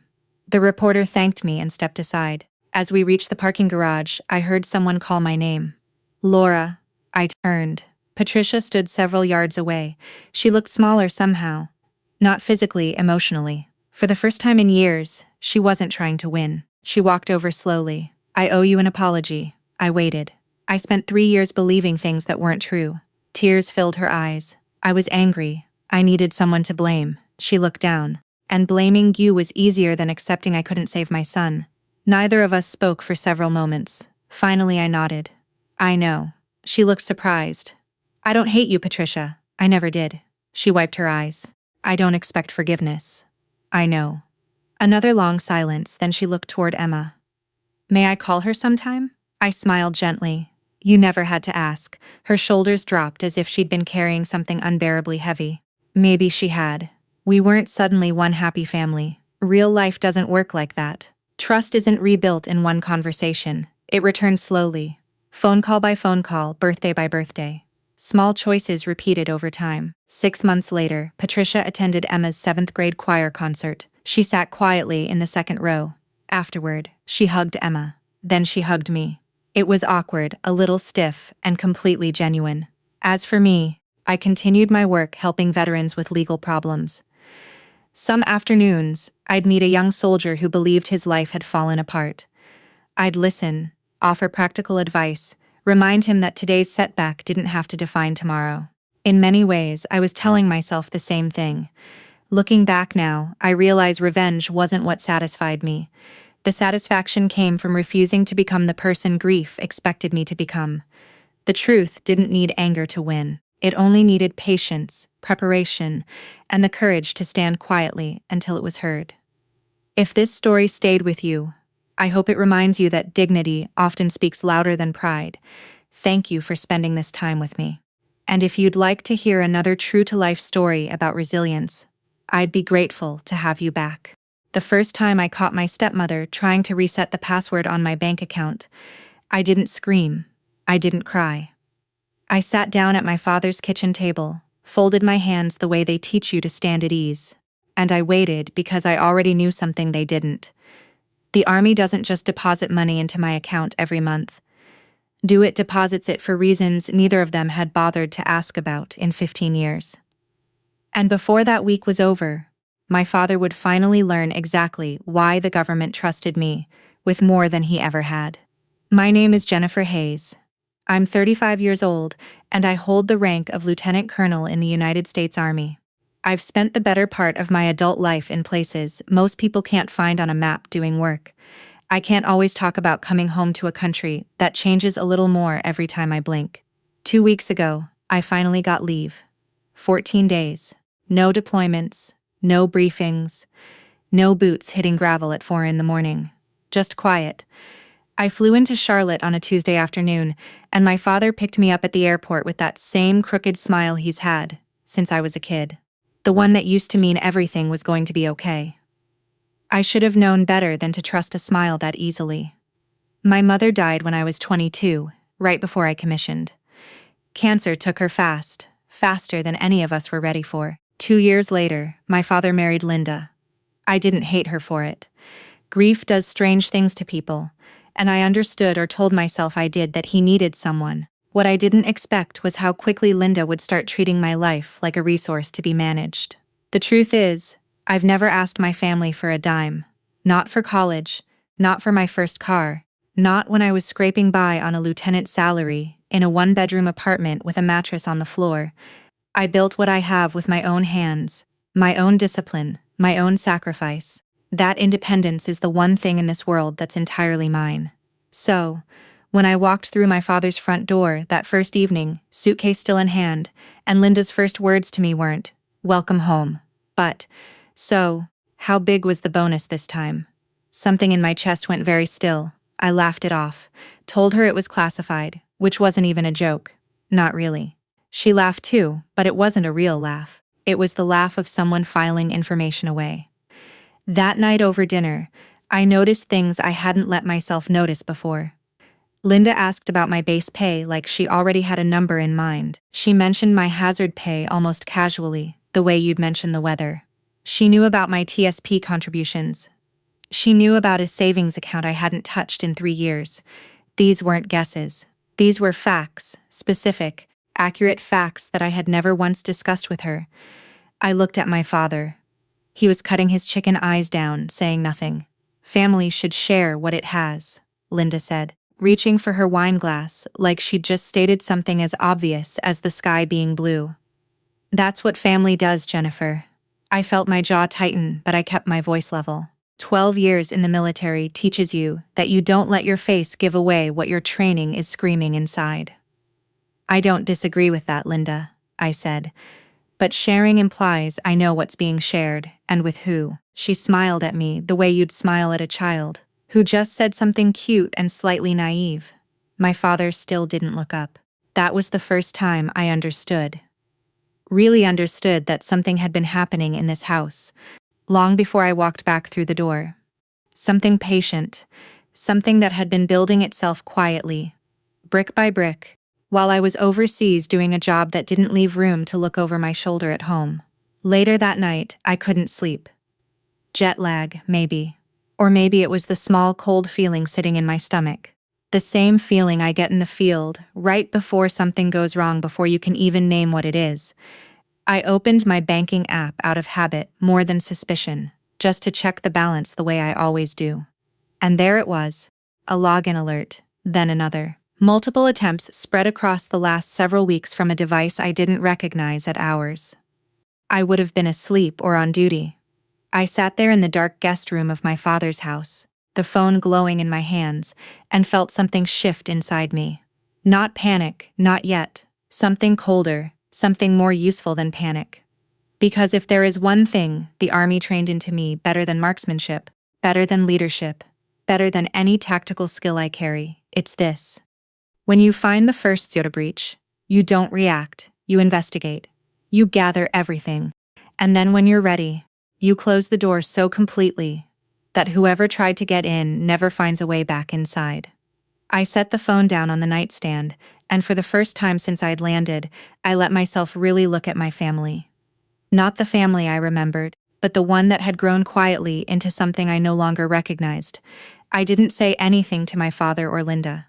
The reporter thanked me and stepped aside. As we reached the parking garage, I heard someone call my name. Laura. I turned. Patricia stood several yards away. She looked smaller somehow. Not physically, emotionally. For the first time in years, she wasn't trying to win. She walked over slowly. I owe you an apology. I waited. I spent 3 years believing things that weren't true. Tears filled her eyes. I was angry. I needed someone to blame. She looked down. And blaming you was easier than accepting I couldn't save my son. Neither of us spoke for several moments. Finally, I nodded. I know. She looked surprised. I don't hate you, Patricia. I never did. She wiped her eyes. I don't expect forgiveness. I know. Another long silence, then she looked toward Emma. May I call her sometime? I smiled gently. You never had to ask. Her shoulders dropped as if she'd been carrying something unbearably heavy. Maybe she had. We weren't suddenly one happy family. Real life doesn't work like that. Trust isn't rebuilt in one conversation. It returns slowly. Phone call by phone call, birthday by birthday. Small choices repeated over time. 6 months later, Patricia attended Emma's 7th grade choir concert. She sat quietly in the second row. Afterward, she hugged Emma. Then she hugged me. It was awkward, a little stiff, and completely genuine. As for me, I continued my work helping veterans with legal problems. Some afternoons, I'd meet a young soldier who believed his life had fallen apart. I'd listen, offer practical advice, remind him that today's setback didn't have to define tomorrow. In many ways, I was telling myself the same thing. Looking back now, I realize revenge wasn't what satisfied me. The satisfaction came from refusing to become the person grief expected me to become. The truth didn't need anger to win. It only needed patience, preparation, and the courage to stand quietly until it was heard. If this story stayed with you, I hope it reminds you that dignity often speaks louder than pride. Thank you for spending this time with me. And if you'd like to hear another true-to-life story about resilience, I'd be grateful to have you back. The first time I caught my stepmother trying to reset the password on my bank account, I didn't scream. I didn't cry. I sat down at my father's kitchen table, folded my hands the way they teach you to stand at ease, and I waited because I already knew something they didn't. The army doesn't just deposit money into my account every month. DeWitt deposits it for reasons neither of them had bothered to ask about in 15 years. And before that week was over, my father would finally learn exactly why the government trusted me with more than he ever had. My name is Jennifer Hayes. I'm 35 years old, and I hold the rank of Lieutenant Colonel in the United States Army. I've spent the better part of my adult life in places most people can't find on a map doing work. I can't always talk about coming home to a country that changes a little more every time I blink. 2 weeks ago, I finally got leave. 14 days. No deployments, no briefings, no boots hitting gravel at 4 in the morning. Just quiet. I flew into Charlotte on a Tuesday afternoon, and my father picked me up at the airport with that same crooked smile he's had since I was a kid. The one that used to mean everything was going to be okay. I should have known better than to trust a smile that easily. My mother died when I was 22, right before I commissioned. Cancer took her fast, faster than any of us were ready for. 2 years later, my father married Linda. I didn't hate her for it. Grief does strange things to people, and I understood or told myself I did that he needed someone. What I didn't expect was how quickly Linda would start treating my life like a resource to be managed. The truth is, I've never asked my family for a dime. Not for college, not for my first car, not when I was scraping by on a lieutenant's salary in a one-bedroom apartment with a mattress on the floor. I built what I have with my own hands, my own discipline, my own sacrifice. That independence is the one thing in this world that's entirely mine. So, when I walked through my father's front door that first evening, suitcase still in hand, and Linda's first words to me weren't, "Welcome home," but, "So, how big was the bonus this time?" Something in my chest went very still. I laughed it off, told her it was classified, which wasn't even a joke. Not really. She laughed too, but it wasn't a real laugh. It was the laugh of someone filing information away. That night over dinner, I noticed things I hadn't let myself notice before. Linda asked about my base pay like she already had a number in mind. She mentioned my hazard pay almost casually, the way you'd mention the weather. She knew about my TSP contributions. She knew about a savings account I hadn't touched in 3 years. These weren't guesses. These were facts, specific, accurate facts that I had never once discussed with her. I looked at my father. He was cutting his chicken eyes down, saying nothing. "Family should share what it has," Linda said, reaching for her wine glass like she'd just stated something as obvious as the sky being blue. "That's what family does, Jennifer." I felt my jaw tighten, but I kept my voice level. 12 years in the military teaches you that you don't let your face give away what your training is screaming inside. "I don't disagree with that, Linda," I said. "But sharing implies I know what's being shared, and with who." She smiled at me the way you'd smile at a child who just said something cute and slightly naive. My father still didn't look up. That was the first time I understood. Really understood that something had been happening in this house, long before I walked back through the door. Something patient, something that had been building itself quietly, brick by brick, while I was overseas doing a job that didn't leave room to look over my shoulder at home. Later that night, I couldn't sleep. Jet lag, maybe. Or maybe it was the small cold feeling sitting in my stomach. The same feeling I get in the field, right before something goes wrong before you can even name what it is. I opened my banking app out of habit more than suspicion, just to check the balance the way I always do. And there it was, a login alert, then another. Multiple attempts spread across the last several weeks from a device I didn't recognize at hours. I would have been asleep or on duty. I sat there in the dark guest room of my father's house, the phone glowing in my hands, and felt something shift inside me. Not panic, not yet. Something colder, something more useful than panic. Because if there is one thing the army trained into me better than marksmanship, better than leadership, better than any tactical skill I carry, it's this. When you find the first data breach, you don't react, you investigate. You gather everything. And then when you're ready, you close the door so completely that whoever tried to get in never finds a way back inside. I set the phone down on the nightstand, and for the first time since I'd landed, I let myself really look at my family. Not the family I remembered, but the one that had grown quietly into something I no longer recognized. I didn't say anything to my father or Linda.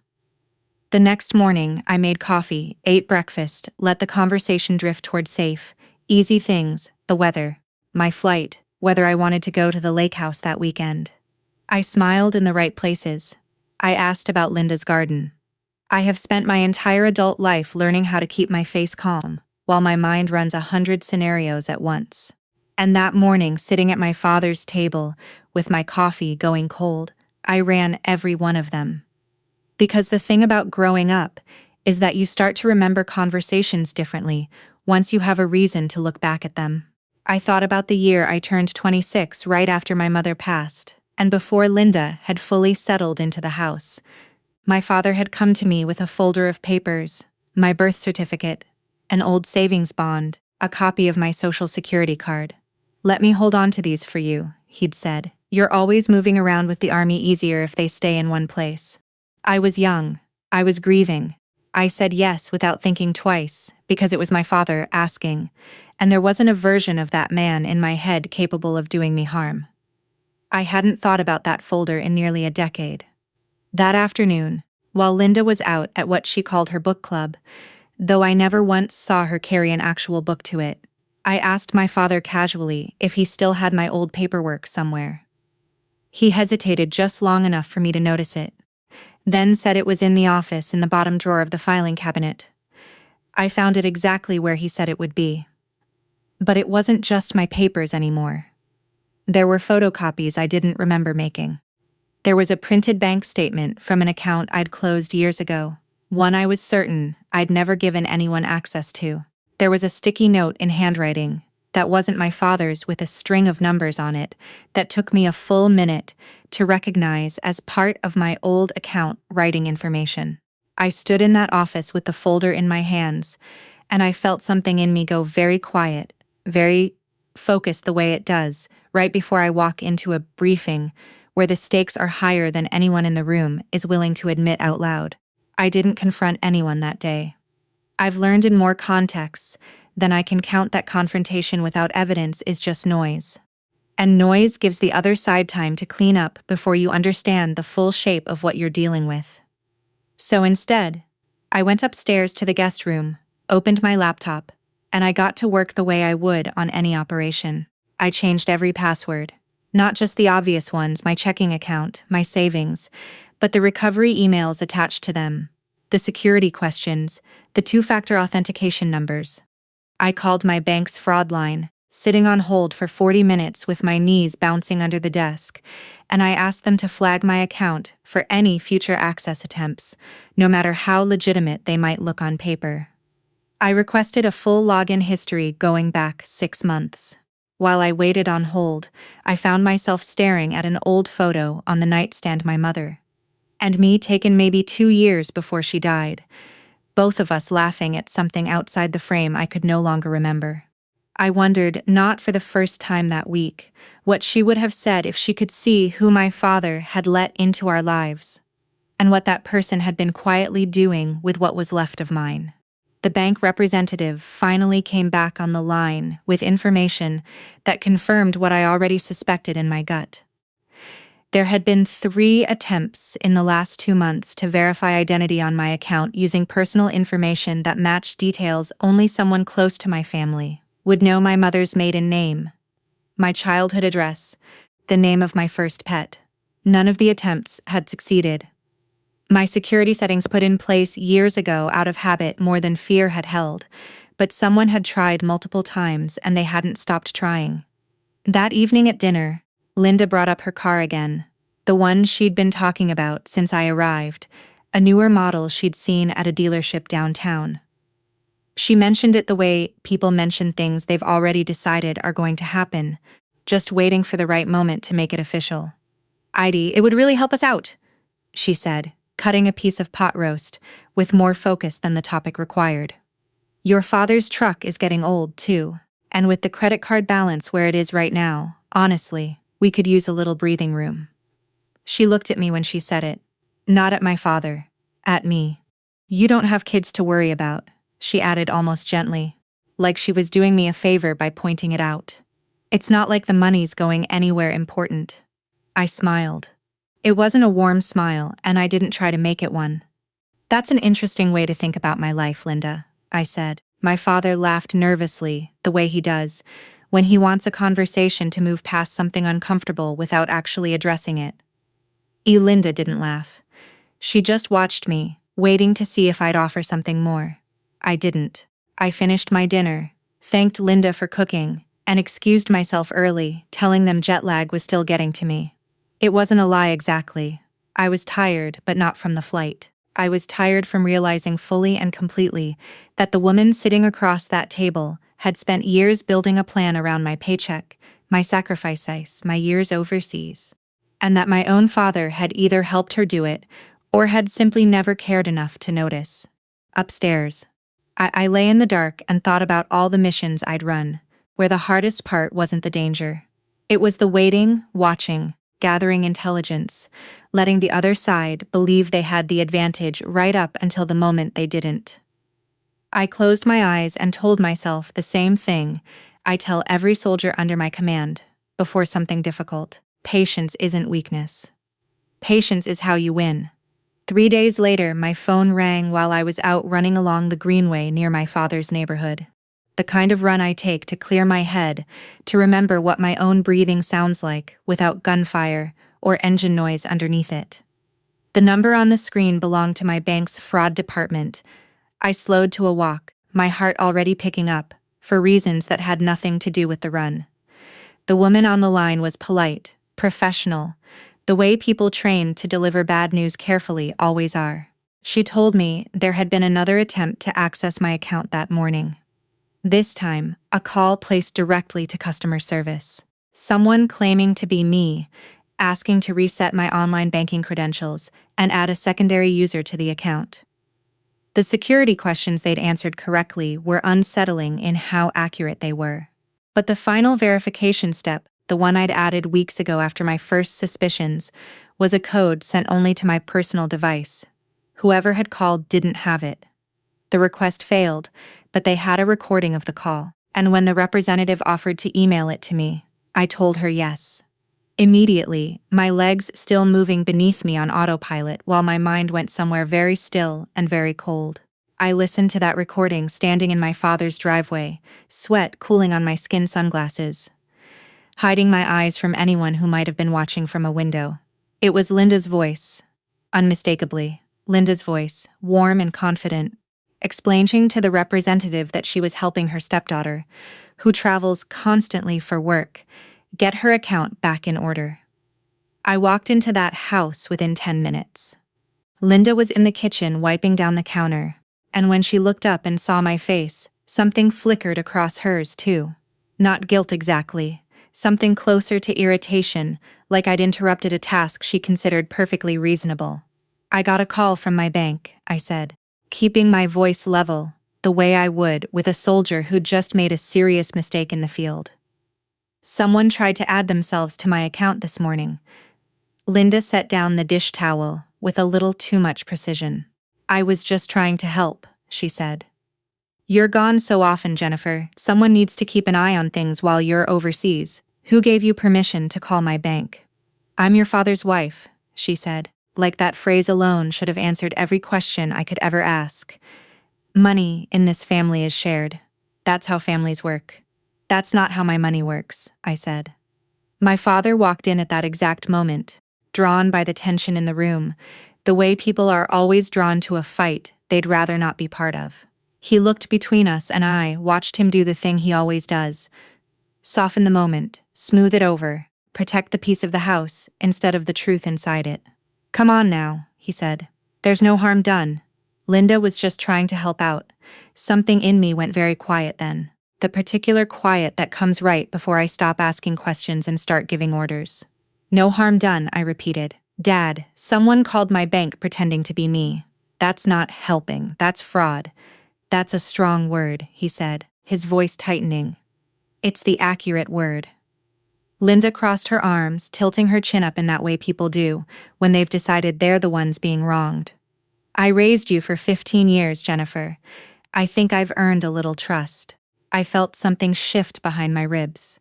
The next morning, I made coffee, ate breakfast, let the conversation drift toward safe, easy things, the weather, my flight, whether I wanted to go to the lake house that weekend. I smiled in the right places. I asked about Linda's garden. I have spent my entire adult life learning how to keep my face calm, while my mind runs 100 scenarios at once. And that morning, sitting at my father's table, with my coffee going cold, I ran every one of them. Because the thing about growing up is that you start to remember conversations differently once you have a reason to look back at them. I thought about the year I turned 26 right after my mother passed, and before Linda had fully settled into the house. My father had come to me with a folder of papers, my birth certificate, an old savings bond, a copy of my social security card. "Let me hold on to these for you," he'd said. "You're always moving around with the army easier if they stay in one place." I was young. I was grieving. I said yes without thinking twice, because it was my father asking, and there wasn't a version of that man in my head capable of doing me harm. I hadn't thought about that folder in nearly a decade. That afternoon, while Linda was out at what she called her book club, though I never once saw her carry an actual book to it, I asked my father casually if he still had my old paperwork somewhere. He hesitated just long enough for me to notice it, then said it was in the office in the bottom drawer of the filing cabinet. I found it exactly where he said it would be. But it wasn't just my papers anymore. There were photocopies I didn't remember making. There was a printed bank statement from an account I'd closed years ago, one I was certain I'd never given anyone access to. There was a sticky note in handwriting that wasn't my father's with a string of numbers on it that took me a full minute to recognize as part of my old account writing information. I stood in that office with the folder in my hands, and I felt something in me go very quiet, very focused the way it does right before I walk into a briefing where the stakes are higher than anyone in the room is willing to admit out loud. I didn't confront anyone that day. I've learned in more contexts than I can count that confrontation without evidence is just noise. And noise gives the other side time to clean up before you understand the full shape of what you're dealing with. So instead, I went upstairs to the guest room, opened my laptop, and I got to work the way I would on any operation. I changed every password, not just the obvious ones, my checking account, my savings, but the recovery emails attached to them, the security questions, the two-factor authentication numbers. I called my bank's fraud line, sitting on hold for 40 minutes with my knees bouncing under the desk, and I asked them to flag my account for any future access attempts, no matter how legitimate they might look on paper. I requested a full login history going back 6 months. While I waited on hold, I found myself staring at an old photo on the nightstand my mother and me taken maybe 2 years before she died, both of us laughing at something outside the frame I could no longer remember. I wondered, not for the first time that week, what she would have said if she could see who my father had let into our lives, and what that person had been quietly doing with what was left of mine. The bank representative finally came back on the line with information that confirmed what I already suspected in my gut. There had been 3 attempts in the last 2 months to verify identity on my account using personal information that matched details only someone close to my family would know: my mother's maiden name, my childhood address, the name of my first pet. None of the attempts had succeeded. My security settings put in place years ago out of habit more than fear had held, but someone had tried multiple times and they hadn't stopped trying. That evening at dinner, Linda brought up her car again, the one she'd been talking about since I arrived, a newer model she'd seen at a dealership downtown. She mentioned it the way people mention things they've already decided are going to happen, just waiting for the right moment to make it official. "It would really help us out," she said, cutting a piece of pot roast, with more focus than the topic required. "Your father's truck is getting old, too, and with the credit card balance where it is right now, honestly, we could use a little breathing room." She looked at me when she said it. Not at my father. At me. "You don't have kids to worry about," she added almost gently, like she was doing me a favor by pointing it out. "It's not like the money's going anywhere important." I smiled. It wasn't a warm smile, and I didn't try to make it one. "That's an interesting way to think about my life, Linda," I said. My father laughed nervously, the way he does, when he wants a conversation to move past something uncomfortable without actually addressing it. Linda didn't laugh. She just watched me, waiting to see if I'd offer something more. I didn't. I finished my dinner, thanked Linda for cooking, and excused myself early, telling them jet lag was still getting to me. It wasn't a lie exactly. I was tired, but not from the flight. I was tired from realizing fully and completely that the woman sitting across that table had spent years building a plan around my paycheck, my sacrifices, my years overseas, and that my own father had either helped her do it or had simply never cared enough to notice. Upstairs, I lay in the dark and thought about all the missions I'd run, where the hardest part wasn't the danger. It was the waiting, watching, gathering intelligence, letting the other side believe they had the advantage right up until the moment they didn't. I closed my eyes and told myself the same thing I tell every soldier under my command before something difficult. Patience isn't weakness. Patience is how you win. 3 days later, my phone rang while I was out running along the greenway near my father's neighborhood. The kind of run I take to clear my head, to remember what my own breathing sounds like without gunfire or engine noise underneath it. The number on the screen belonged to my bank's fraud department. I slowed to a walk, my heart already picking up, for reasons that had nothing to do with the run. The woman on the line was polite, professional, the way people trained to deliver bad news carefully always are. She told me there had been another attempt to access my account that morning. This time, a call placed directly to customer service. Someone claiming to be me, asking to reset my online banking credentials and add a secondary user to the account. The security questions they'd answered correctly were unsettling in how accurate they were. But the final verification step, the one I'd added weeks ago after my first suspicions, was a code sent only to my personal device. Whoever had called didn't have it. The request failed, but they had a recording of the call, and when the representative offered to email it to me, I told her yes. Immediately, my legs still moving beneath me on autopilot while my mind went somewhere very still and very cold. I listened to that recording standing in my father's driveway, sweat cooling on my skin sunglasses, hiding my eyes from anyone who might have been watching from a window. It was Linda's voice. Unmistakably, Linda's voice, warm and confident, explaining to the representative that she was helping her stepdaughter, who travels constantly for work, get her account back in order. I walked into that house within 10 minutes. Linda was in the kitchen wiping down the counter, and when she looked up and saw my face, something flickered across hers too. Not guilt exactly, something closer to irritation, like I'd interrupted a task she considered perfectly reasonable. "I got a call from my bank," I said, keeping my voice level, the way I would with a soldier who'd just made a serious mistake in the field. "Someone tried to add themselves to my account this morning." Linda set down the dish towel with a little too much precision. "I was just trying to help," she said. "You're gone so often, Jennifer. Someone needs to keep an eye on things while you're overseas. Who gave you permission to call my bank?" "I'm your father's wife," she said, like that phrase alone should have answered every question I could ever ask. "Money in this family is shared. That's how families work." "That's not how my money works," I said. My father walked in at that exact moment, drawn by the tension in the room, The way people are always drawn to a fight they'd rather not be part of. He looked between us and I watched him do the thing he always does. Soften the moment, smooth it over, protect the peace of the house instead of the truth inside it. Come on now, he said. There's no harm done. Linda was just trying to help out. Something in me went very quiet then. The particular quiet that comes right before I stop asking questions and start giving orders. No harm done, I repeated. Dad, someone called my bank pretending to be me. That's not helping, that's fraud. That's a strong word, he said, his voice tightening. It's the accurate word. Linda crossed her arms, tilting her chin up in that way people do when they've decided they're the ones being wronged. I raised you for 15 years, Jennifer. I think I've earned a little trust. I felt something shift behind my ribs.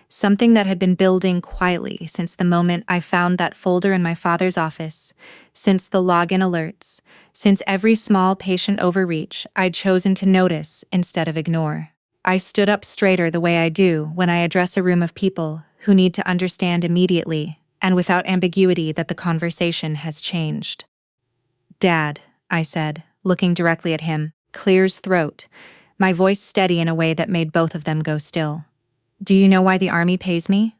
Something that had been building quietly since the moment I found that folder in my father's office, since the login alerts, since every small patient overreach I'd chosen to notice instead of ignore. I stood up straighter the way I do when I address a room of people who need to understand immediately and without ambiguity that the conversation has changed. Dad, I said, looking directly at him, clear as throat, my voice steady in a way that made both of them go still. Do you know why the army pays me?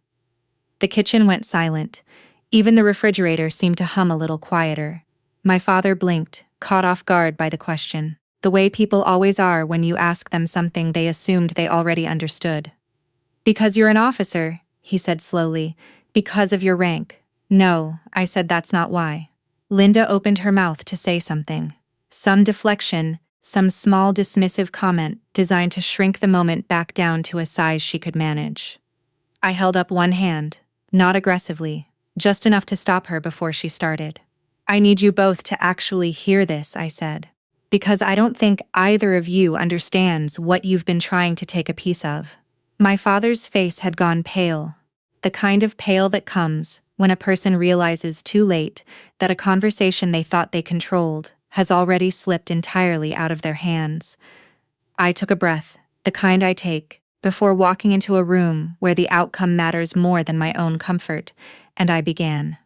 The kitchen went silent. Even the refrigerator seemed to hum a little quieter. My father blinked, caught off guard by the question, the way people always are when you ask them something they assumed they already understood. Because you're an officer, he said slowly. Because of your rank. No, I said that's not why. Linda opened her mouth to say something. Some deflection, some small dismissive comment designed to shrink the moment back down to a size she could manage. I held up one hand, not aggressively, just enough to stop her before she started. I need you both to actually hear this, I said. Because I don't think either of you understands what you've been trying to take a piece of. My father's face had gone pale. The kind of pale that comes when a person realizes too late that a conversation they thought they controlled has already slipped entirely out of their hands. I took a breath, the kind I take before walking into a room where the outcome matters more than my own comfort, and I began.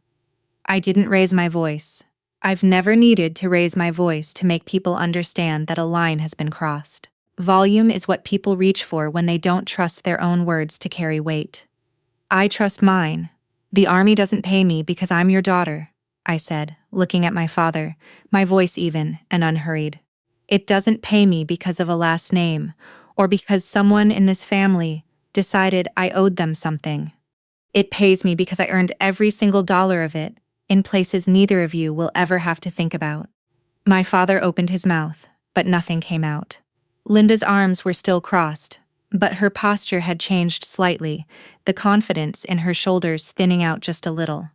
I didn't raise my voice. I've never needed to raise my voice to make people understand that a line has been crossed. Volume is what people reach for when they don't trust their own words to carry weight. I trust mine. The army doesn't pay me because I'm your daughter, I said, looking at my father, my voice even and unhurried. It doesn't pay me because of a last name, or because someone in this family decided I owed them something. It pays me because I earned every single dollar of it, in places neither of you will ever have to think about. My father opened his mouth, but nothing came out. Linda's arms were still crossed, but her posture had changed slightly, the confidence in her shoulders thinning out just a little.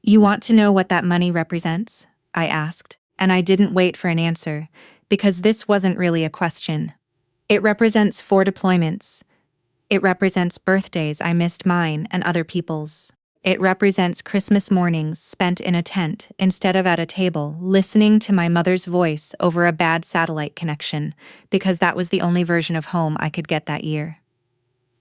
You want to know what that money represents? I asked, and I didn't wait for an answer, because this wasn't really a question. It represents 4 deployments. It represents birthdays I missed mine and other people's. It represents Christmas mornings spent in a tent instead of at a table, listening to my mother's voice over a bad satellite connection, because that was the only version of home I could get that year.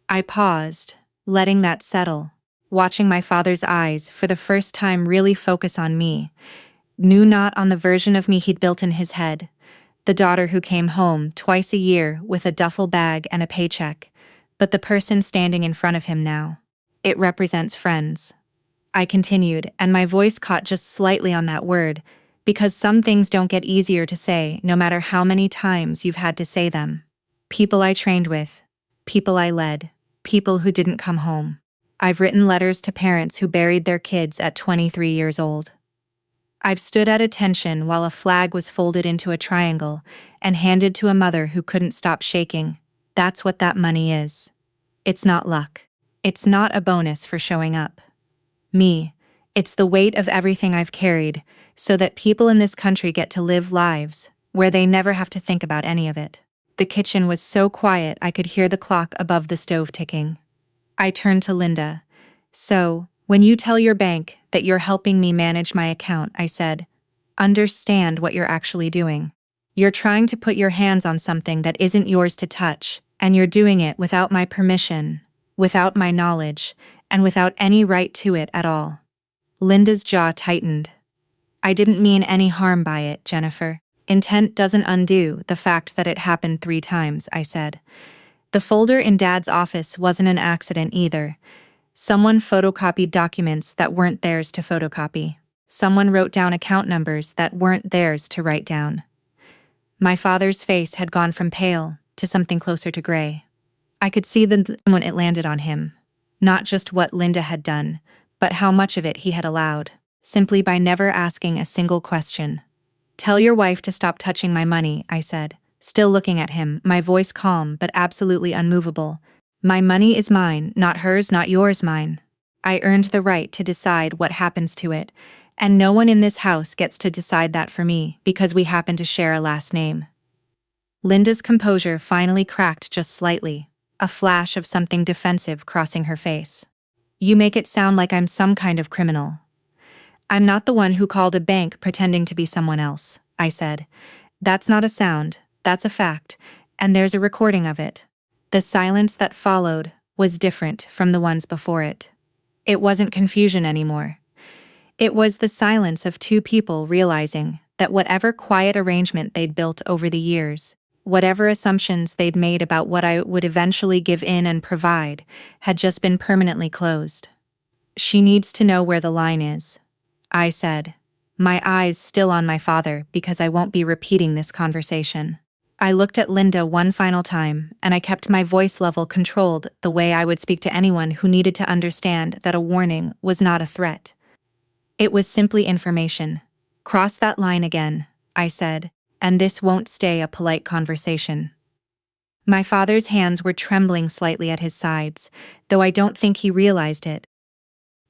I paused, letting that settle, watching my father's eyes for the first time really focus on me, knew not on the version of me he'd built in his head, the daughter who came home twice a year with a duffel bag and a paycheck, but the person standing in front of him now. It represents friends. I continued, and my voice caught just slightly on that word, because some things don't get easier to say no matter how many times you've had to say them. People I trained with, people I led, people who didn't come home. I've written letters to parents who buried their kids at 23 years old. I've stood at attention while a flag was folded into a triangle and handed to a mother who couldn't stop shaking. That's what that money is. It's not luck. It's not a bonus for showing up. It's the weight of everything I've carried, so that people in this country get to live lives where they never have to think about any of it. The kitchen was so quiet I could hear the clock above the stove ticking. I turned to Linda. So, when you tell your bank that you're helping me manage my account, I said, understand what you're actually doing. You're trying to put your hands on something that isn't yours to touch, and you're doing it without my permission, without my knowledge, and without any right to it at all. Linda's jaw tightened. I didn't mean any harm by it, Jennifer. Intent doesn't undo the fact that it happened 3 times, I said. The folder in Dad's office wasn't an accident either. Someone photocopied documents that weren't theirs to photocopy. Someone wrote down account numbers that weren't theirs to write down. My father's face had gone from pale to something closer to gray. I could see when it landed on him. Not just what Linda had done, but how much of it he had allowed, simply by never asking a single question. "Tell your wife to stop touching my money," I said, still looking at him, my voice calm but absolutely unmovable. "My money is mine, not hers, not yours, mine. I earned the right to decide what happens to it, and no one in this house gets to decide that for me because we happen to share a last name." Linda's composure finally cracked just slightly, a flash of something defensive crossing her face. "You make it sound like I'm some kind of criminal." "I'm not the one who called a bank pretending to be someone else," I said. "That's not a sound, that's a fact, and there's a recording of it." The silence that followed was different from the ones before it. It wasn't confusion anymore. It was the silence of 2 people realizing that whatever quiet arrangement they'd built over the years, whatever assumptions they'd made about what I would eventually give in and provide, had just been permanently closed. "She needs to know where the line is," I said, my eyes still on my father because I won't be repeating this conversation. I looked at Linda one final time, and I kept my voice level controlled the way I would speak to anyone who needed to understand that a warning was not a threat. It was simply information. "Cross that line again," I said, "and this won't stay a polite conversation." My father's hands were trembling slightly at his sides, though I don't think he realized it.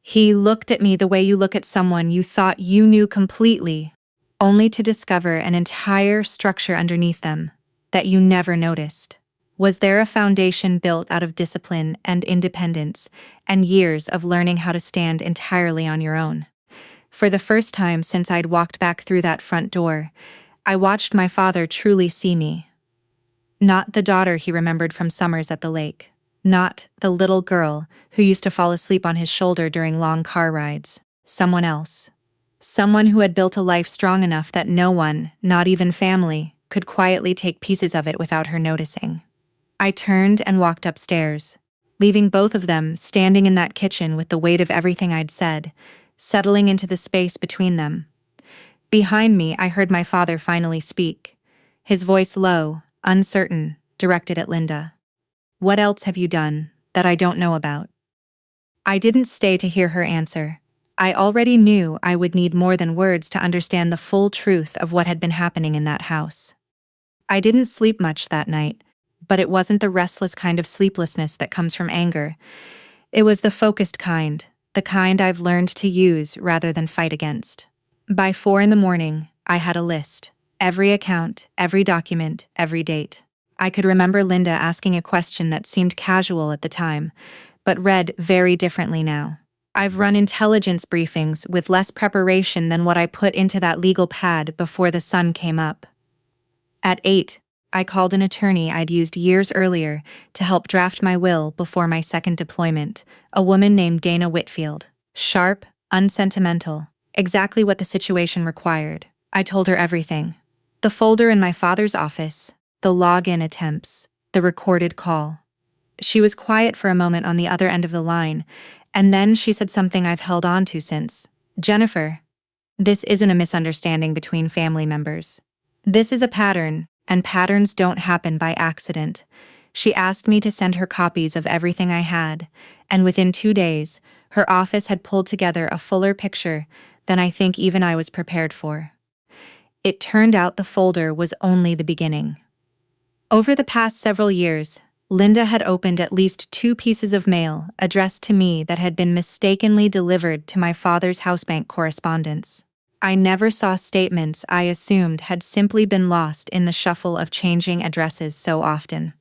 He looked at me the way you look at someone you thought you knew completely, only to discover an entire structure underneath them that you never noticed. Was there a foundation built out of discipline and independence and years of learning how to stand entirely on your own? For the first time since I'd walked back through that front door, I watched my father truly see me. Not the daughter he remembered from summers at the lake. Not the little girl who used to fall asleep on his shoulder during long car rides. Someone else. Someone who had built a life strong enough that no one, not even family, could quietly take pieces of it without her noticing. I turned and walked upstairs, leaving both of them standing in that kitchen with the weight of everything I'd said, settling into the space between them. Behind me, I heard my father finally speak, his voice low, uncertain, directed at Linda. "What else have you done that I don't know about?" I didn't stay to hear her answer. I already knew I would need more than words to understand the full truth of what had been happening in that house. I didn't sleep much that night, but it wasn't the restless kind of sleeplessness that comes from anger. It was the focused kind, the kind I've learned to use rather than fight against. By 4 a.m, I had a list. Every account, every document, every date. I could remember Linda asking a question that seemed casual at the time, but read very differently now. I've run intelligence briefings with less preparation than what I put into that legal pad before the sun came up. At 8, I called an attorney I'd used years earlier to help draft my will before my second deployment, a woman named Dana Whitfield. Sharp, unsentimental, exactly what the situation required. I told her everything. The folder in my father's office, the login attempts, the recorded call. She was quiet for a moment on the other end of the line, and then she said something I've held on to since. "Jennifer, this isn't a misunderstanding between family members. This is a pattern, and patterns don't happen by accident." She asked me to send her copies of everything I had, and within 2 days, her office had pulled together a fuller picture than I think even I was prepared for. It turned out the folder was only the beginning. Over the past several years, Linda had opened at least 2 pieces of mail addressed to me that had been mistakenly delivered to my father's housebank correspondence. I never saw statements I assumed had simply been lost in the shuffle of changing addresses so often.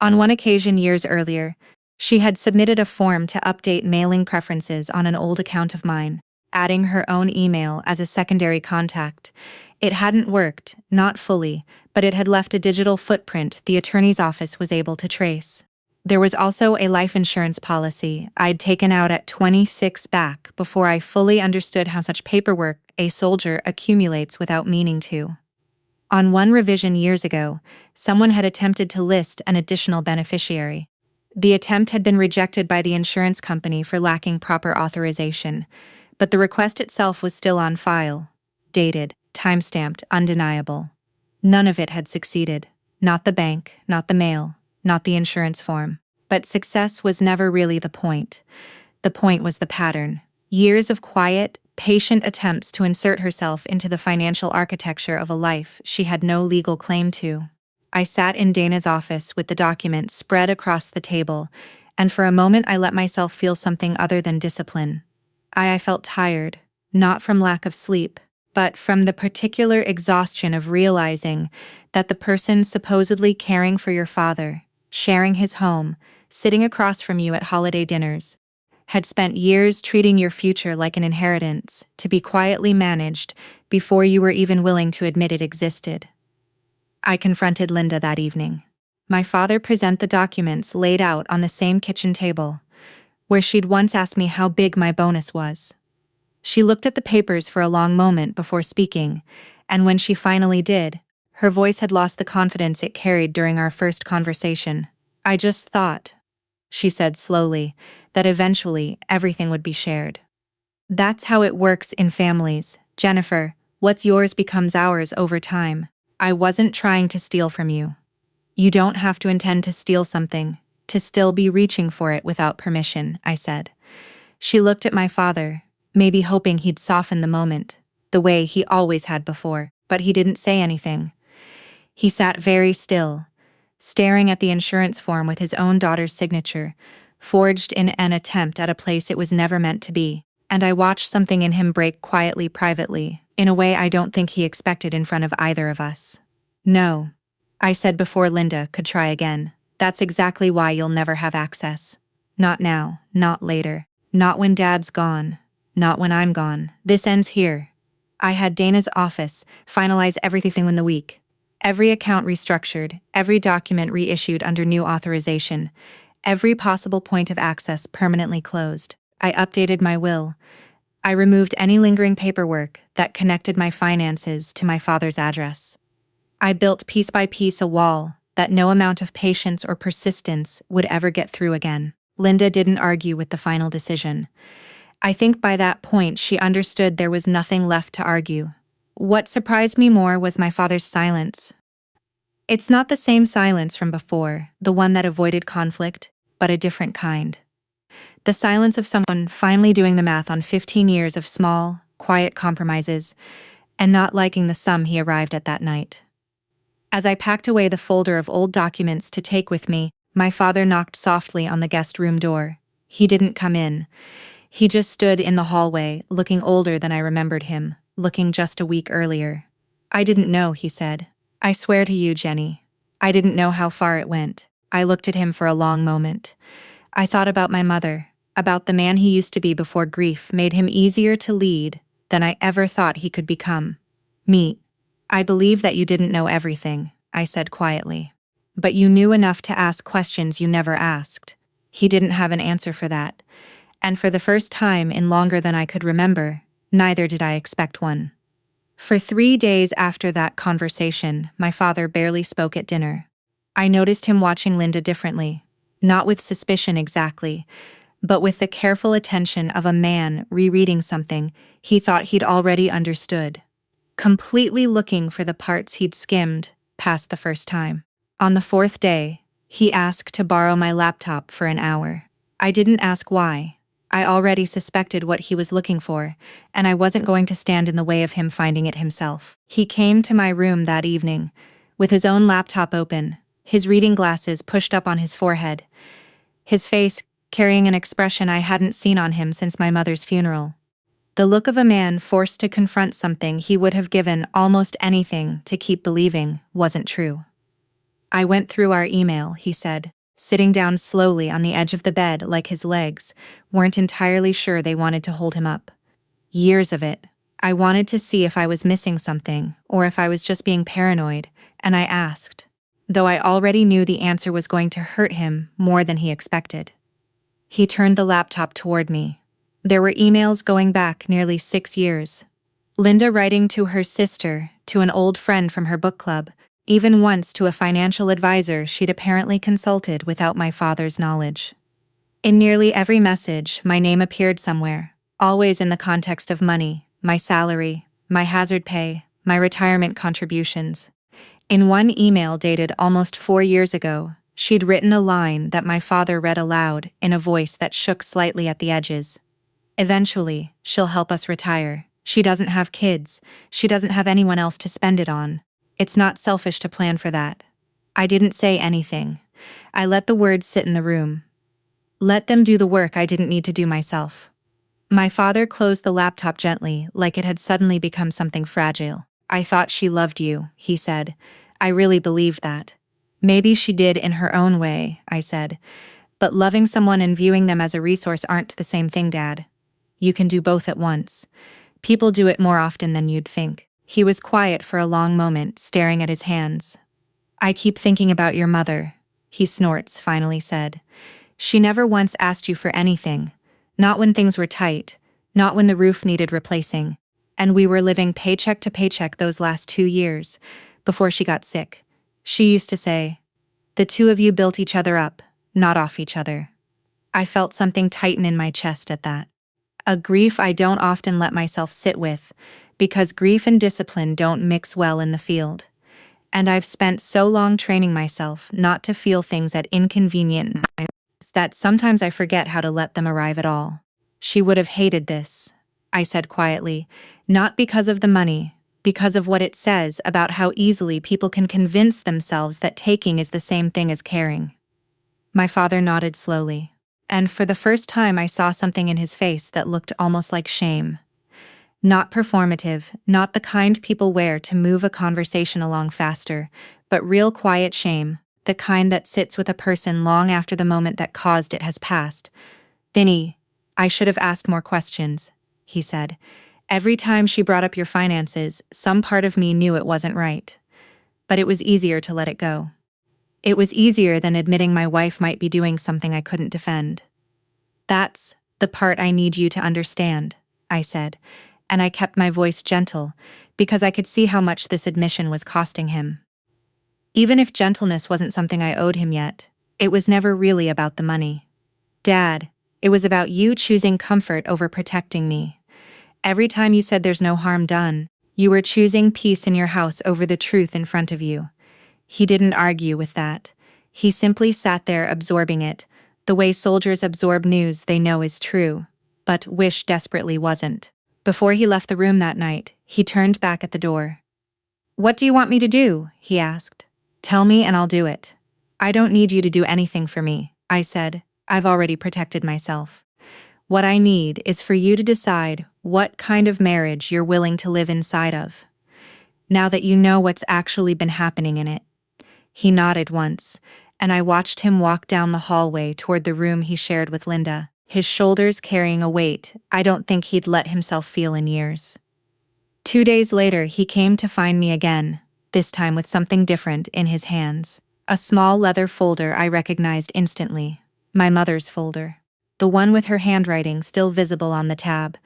On one occasion years earlier, she had submitted a form to update mailing preferences on an old account of mine, adding her own email as a secondary contact. It hadn't worked, not fully, but it had left a digital footprint the attorney's office was able to trace. There was also a life insurance policy I'd taken out at 26 back before I fully understood how such paperwork a soldier accumulates without meaning to. On one revision years ago, someone had attempted to list an additional beneficiary. The attempt had been rejected by the insurance company for lacking proper authorization, but the request itself was still on file, dated, time-stamped, undeniable. None of it had succeeded. Not the bank, not the mail, not the insurance form. But success was never really the point. The point was the pattern. Years of quiet, patient attempts to insert herself into the financial architecture of a life she had no legal claim to. I sat in Dana's office with the document spread across the table, and for a moment I let myself feel something other than discipline. I felt tired, not from lack of sleep, but from the particular exhaustion of realizing that the person supposedly caring for your father, sharing his home, sitting across from you at holiday dinners, had spent years treating your future like an inheritance to be quietly managed before you were even willing to admit it existed. I confronted Linda that evening. My father presented the documents laid out on the same kitchen table, where she'd once asked me how big my bonus was. She looked at the papers for a long moment before speaking, and when she finally did, her voice had lost the confidence it carried during our first conversation. "I just thought," she said slowly, "that eventually everything would be shared. That's how it works in families, Jennifer. What's yours becomes ours over time. I wasn't trying to steal from you. You don't have to intend to steal something, to still be reaching for it without permission," I said. She looked at my father, maybe hoping he'd soften the moment, the way he always had before, but he didn't say anything. He sat very still, staring at the insurance form with his own daughter's signature, forged in an attempt at a place it was never meant to be, and I watched something in him break quietly, privately, in a way I don't think he expected in front of either of us. "No," I said before Linda could try again. "That's exactly why you'll never have access. Not now, not later, not when Dad's gone, not when I'm gone. This ends here." I had Dana's office finalize everything in the week. Every account restructured, every document reissued under new authorization, every possible point of access permanently closed. I updated my will. I removed any lingering paperwork that connected my finances to my father's address. I built piece by piece a wall that no amount of patience or persistence would ever get through again. Linda didn't argue with the final decision. I think by that point she understood there was nothing left to argue. What surprised me more was my father's silence. It's not the same silence from before, the one that avoided conflict, but a different kind. The silence of someone finally doing the math on 15 years of small, quiet compromises, and not liking the sum he arrived at that night. As I packed away the folder of old documents to take with me, my father knocked softly on the guest room door. He didn't come in. He just stood in the hallway, looking older than I remembered him, looking just a week earlier. "I didn't know," he said. "I swear to you, Jenny. I didn't know how far it went." I looked at him for a long moment. I thought about my mother, about the man he used to be before grief made him easier to lead than I ever thought he could become. "Me. I believe that you didn't know everything," I said quietly. "But you knew enough to ask questions you never asked." He didn't have an answer for that. And for the first time in longer than I could remember, neither did I expect one. For 3 days after that conversation, my father barely spoke at dinner. I noticed him watching Linda differently, not with suspicion exactly, but with the careful attention of a man rereading something he thought he'd already understood, completely looking for the parts he'd skimmed past the first time. On the 4th day, he asked to borrow my laptop for an hour. I didn't ask why. I already suspected what he was looking for, and I wasn't going to stand in the way of him finding it himself. He came to my room that evening, with his own laptop open, his reading glasses pushed up on his forehead, his face carrying an expression I hadn't seen on him since my mother's funeral. The look of a man forced to confront something he would have given almost anything to keep believing wasn't true. "I went through our email," he said, sitting down slowly on the edge of the bed like his legs weren't entirely sure they wanted to hold him up. "Years of it. I wanted to see if I was missing something, or if I was just being paranoid, and I asked. though I already knew the answer was going to hurt him more than he expected. He turned the laptop toward me. There were emails going back nearly 6 years. Linda writing to her sister, to an old friend from her book club, even once to a financial advisor she'd apparently consulted without my father's knowledge. In nearly every message, my name appeared somewhere, always in the context of money, my salary, my hazard pay, my retirement contributions. In one email dated almost 4 years ago, she'd written a line that my father read aloud in a voice that shook slightly at the edges. Eventually, she'll help us retire. She doesn't have kids. She doesn't have anyone else to spend it on. It's not selfish to plan for that. I didn't say anything. I let the words sit in the room. Let them do the work I didn't need to do myself. My father closed the laptop gently, like it had suddenly become something fragile. I thought she loved you, he said. I really believed that. Maybe she did in her own way, I said. But loving someone and viewing them as a resource aren't the same thing, Dad. You can do both at once. People do it more often than you'd think. He was quiet for a long moment, staring at his hands. I keep thinking about your mother, he snorts, finally said. She never once asked you for anything. Not when things were tight, not when the roof needed replacing. And we were living paycheck to paycheck those last 2 years, before she got sick. She used to say, "The two of you built each other up, not off each other." I felt something tighten in my chest at that. A grief I don't often let myself sit with, because grief and discipline don't mix well in the field. And I've spent so long training myself not to feel things at inconvenient times that sometimes I forget how to let them arrive at all. She would have hated this, I said quietly, not because of the money, because of what it says about how easily people can convince themselves that taking is the same thing as caring. My father nodded slowly, and for the first time I saw something in his face that looked almost like shame. Not performative, not the kind people wear to move a conversation along faster, but real quiet shame, the kind that sits with a person long after the moment that caused it has passed. "Vinny, I should have asked more questions," he said. "Every time she brought up your finances, some part of me knew it wasn't right. But it was easier to let it go. It was easier than admitting my wife might be doing something I couldn't defend." "That's the part I need you to understand," I said, and I kept my voice gentle, because I could see how much this admission was costing him. Even if gentleness wasn't something I owed him yet, it was never really about the money. "Dad, it was about you choosing comfort over protecting me. Every time you said there's no harm done, you were choosing peace in your house over the truth in front of you." He didn't argue with that. He simply sat there absorbing it, the way soldiers absorb news they know is true, but wish desperately wasn't. Before he left the room that night, he turned back at the door. "What do you want me to do?" he asked. "Tell me and I'll do it." "I don't need you to do anything for me," I said. "I've already protected myself. What I need is for you to decide what kind of marriage you're willing to live inside of. Now that you know what's actually been happening in it." He nodded once, and I watched him walk down the hallway toward the room he shared with Linda, his shoulders carrying a weight I don't think he'd let himself feel in years. 2 days later, he came to find me again, this time with something different in his hands. A small leather folder I recognized instantly. My mother's folder. The one with her handwriting still visible on the tab.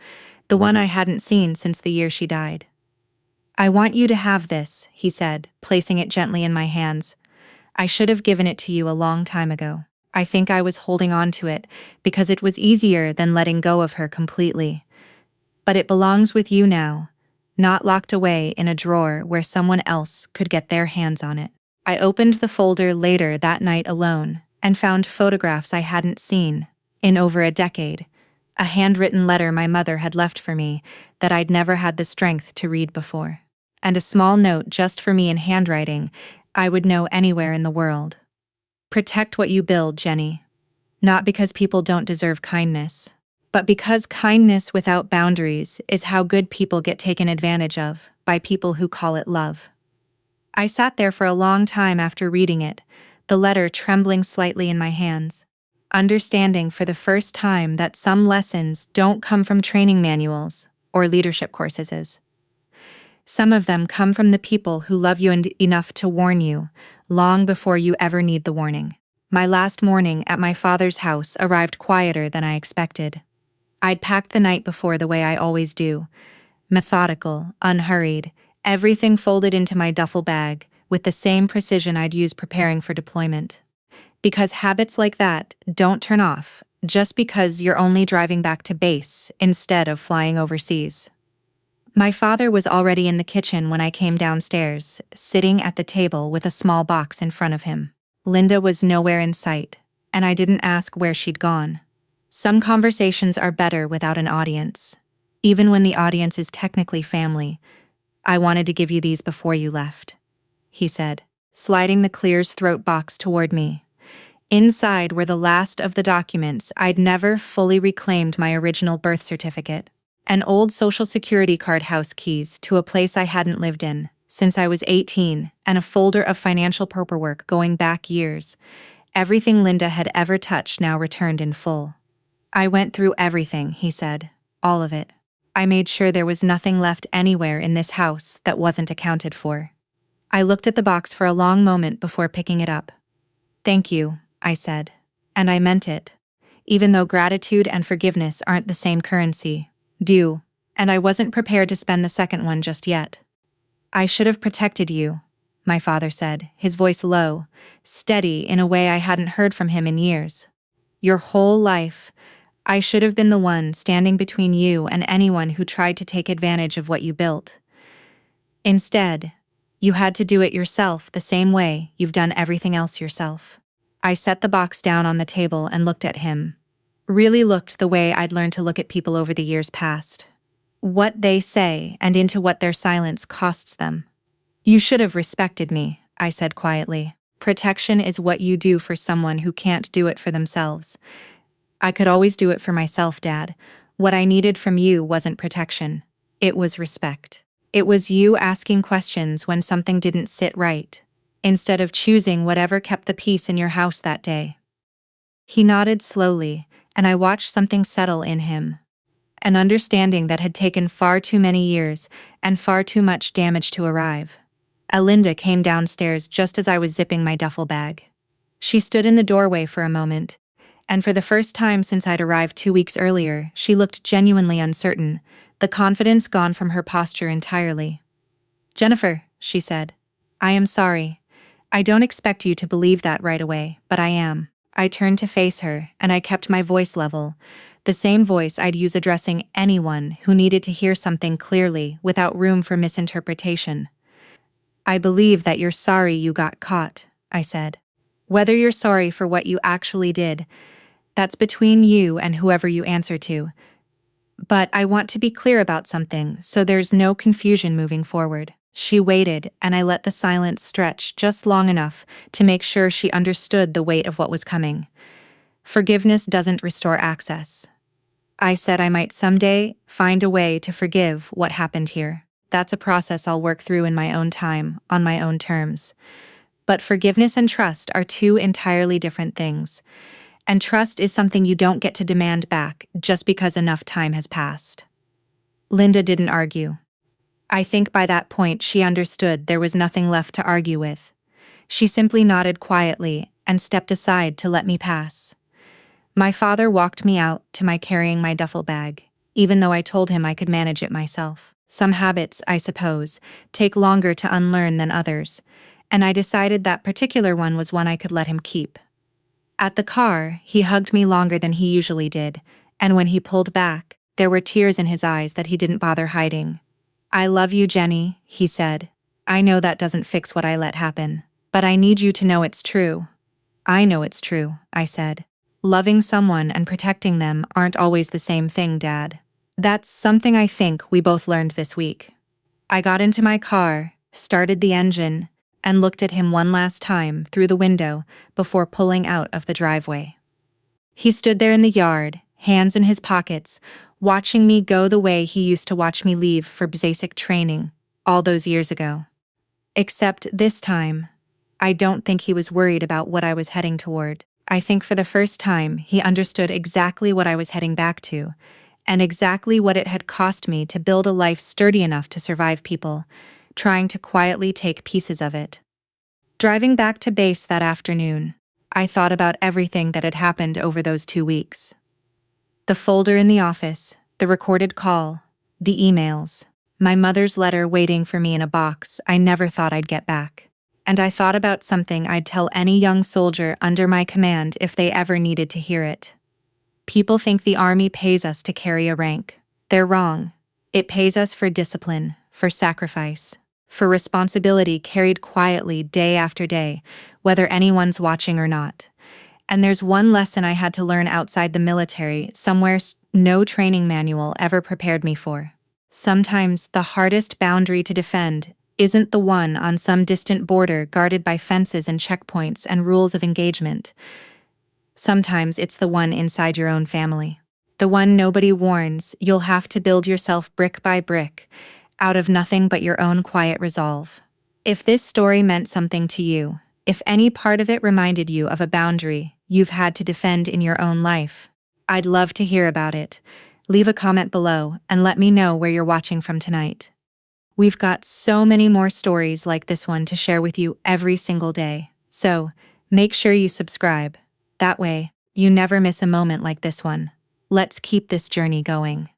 The one I hadn't seen since the year she died. "I want you to have this," he said, placing it gently in my hands. "I should have given it to you a long time ago. I think I was holding on to it because it was easier than letting go of her completely. But it belongs with you now, not locked away in a drawer where someone else could get their hands on it." I opened the folder later that night alone and found photographs I hadn't seen in over a decade, a handwritten letter my mother had left for me that I'd never had the strength to read before, and a small note just for me in handwriting I would know anywhere in the world. "Protect what you build, Jenny. Not because people don't deserve kindness, but because kindness without boundaries is how good people get taken advantage of by people who call it love." I sat there for a long time after reading it, the letter trembling slightly in my hands, understanding for the first time that some lessons don't come from training manuals or leadership courses. Some of them come from the people who love you enough to warn you, long before you ever need the warning. My last morning at my father's house arrived quieter than I expected. I'd packed the night before the way I always do, methodical, unhurried, everything folded into my duffel bag, with the same precision I'd use preparing for deployment. Because habits like that don't turn off just because you're only driving back to base instead of flying overseas. My father was already in the kitchen when I came downstairs, sitting at the table with a small box in front of him. Linda was nowhere in sight, and I didn't ask where she'd gone. Some conversations are better without an audience. Even when the audience is technically family. I wanted to give you these before you left, he said, sliding the Clear's throat box toward me. Inside were the last of the documents. I'd never fully reclaimed my original birth certificate, an old Social Security card, house keys to a place I hadn't lived in since I was 18, and a folder of financial paperwork going back years. Everything Linda had ever touched now returned in full. I went through everything, he said, all of it. I made sure there was nothing left anywhere in this house that wasn't accounted for. I looked at the box for a long moment before picking it up. Thank you, I said. And I meant it. Even though gratitude and forgiveness aren't the same currency. And I wasn't prepared to spend the second one just yet. I should have protected you, my father said, his voice low, steady in a way I hadn't heard from him in years. Your whole life, I should have been the one standing between you and anyone who tried to take advantage of what you built. Instead, you had to do it yourself the same way you've done everything else yourself. I set the box down on the table and looked at him. Really looked the way I'd learned to look at people over the years past. What they say and into what their silence costs them. You should have respected me, I said quietly. Protection is what you do for someone who can't do it for themselves. I could always do it for myself, Dad. What I needed from you wasn't protection. It was respect. It was you asking questions when something didn't sit right, instead of choosing whatever kept the peace in your house that day. He nodded slowly, and I watched something settle in him. An understanding that had taken far too many years and far too much damage to arrive. Linda came downstairs just as I was zipping my duffel bag. She stood in the doorway for a moment, and for the first time since I'd arrived 2 weeks earlier, she looked genuinely uncertain, the confidence gone from her posture entirely. Jennifer, she said, I am sorry. I don't expect you to believe that right away, but I am. I turned to face her, and I kept my voice level, the same voice I'd use addressing anyone who needed to hear something clearly without room for misinterpretation. I believe that you're sorry you got caught, I said. Whether you're sorry for what you actually did, that's between you and whoever you answer to. But I want to be clear about something so there's no confusion moving forward. She waited, and I let the silence stretch just long enough to make sure she understood the weight of what was coming. Forgiveness doesn't restore access. I said I might someday find a way to forgive what happened here. That's a process I'll work through in my own time, on my own terms. But forgiveness and trust are two entirely different things. And trust is something you don't get to demand back just because enough time has passed. Linda didn't argue. I think by that point she understood there was nothing left to argue with. She simply nodded quietly and stepped aside to let me pass. My father walked me out to my carrying my duffel bag, even though I told him I could manage it myself. Some habits, I suppose, take longer to unlearn than others, and I decided that particular one was one I could let him keep. At the car, he hugged me longer than he usually did, and when he pulled back, there were tears in his eyes that he didn't bother hiding. I love you, Jenny, he said. I know that doesn't fix what I let happen, but I need you to know it's true. I know it's true, I said. Loving someone and protecting them aren't always the same thing, Dad. That's something I think we both learned this week. I got into my car, started the engine, and looked at him one last time through the window before pulling out of the driveway. He stood there in the yard, hands in his pockets, watching me go the way he used to watch me leave for basic training all those years ago. Except this time, I don't think he was worried about what I was heading toward. I think for the first time he understood exactly what I was heading back to, and exactly what it had cost me to build a life sturdy enough to survive people trying to quietly take pieces of it. Driving back to base that afternoon, I thought about everything that had happened over those 2 weeks. The folder in the office, the recorded call, the emails, my mother's letter waiting for me in a box I never thought I'd get back. And I thought about something I'd tell any young soldier under my command if they ever needed to hear it. People think the Army pays us to carry a rank. They're wrong. It pays us for discipline, for sacrifice, for responsibility carried quietly day after day, whether anyone's watching or not. And there's one lesson I had to learn outside the military, somewhere no training manual ever prepared me for. Sometimes the hardest boundary to defend isn't the one on some distant border guarded by fences and checkpoints and rules of engagement. Sometimes it's the one inside your own family. The one nobody warns you'll have to build yourself brick by brick, out of nothing but your own quiet resolve. If this story meant something to you, if any part of it reminded you of a boundary you've had to defend in your own life, I'd love to hear about it. Leave a comment below and let me know where you're watching from tonight. We've got so many more stories like this one to share with you every single day, so make sure you subscribe. That way, you never miss a moment like this one. Let's keep this journey going.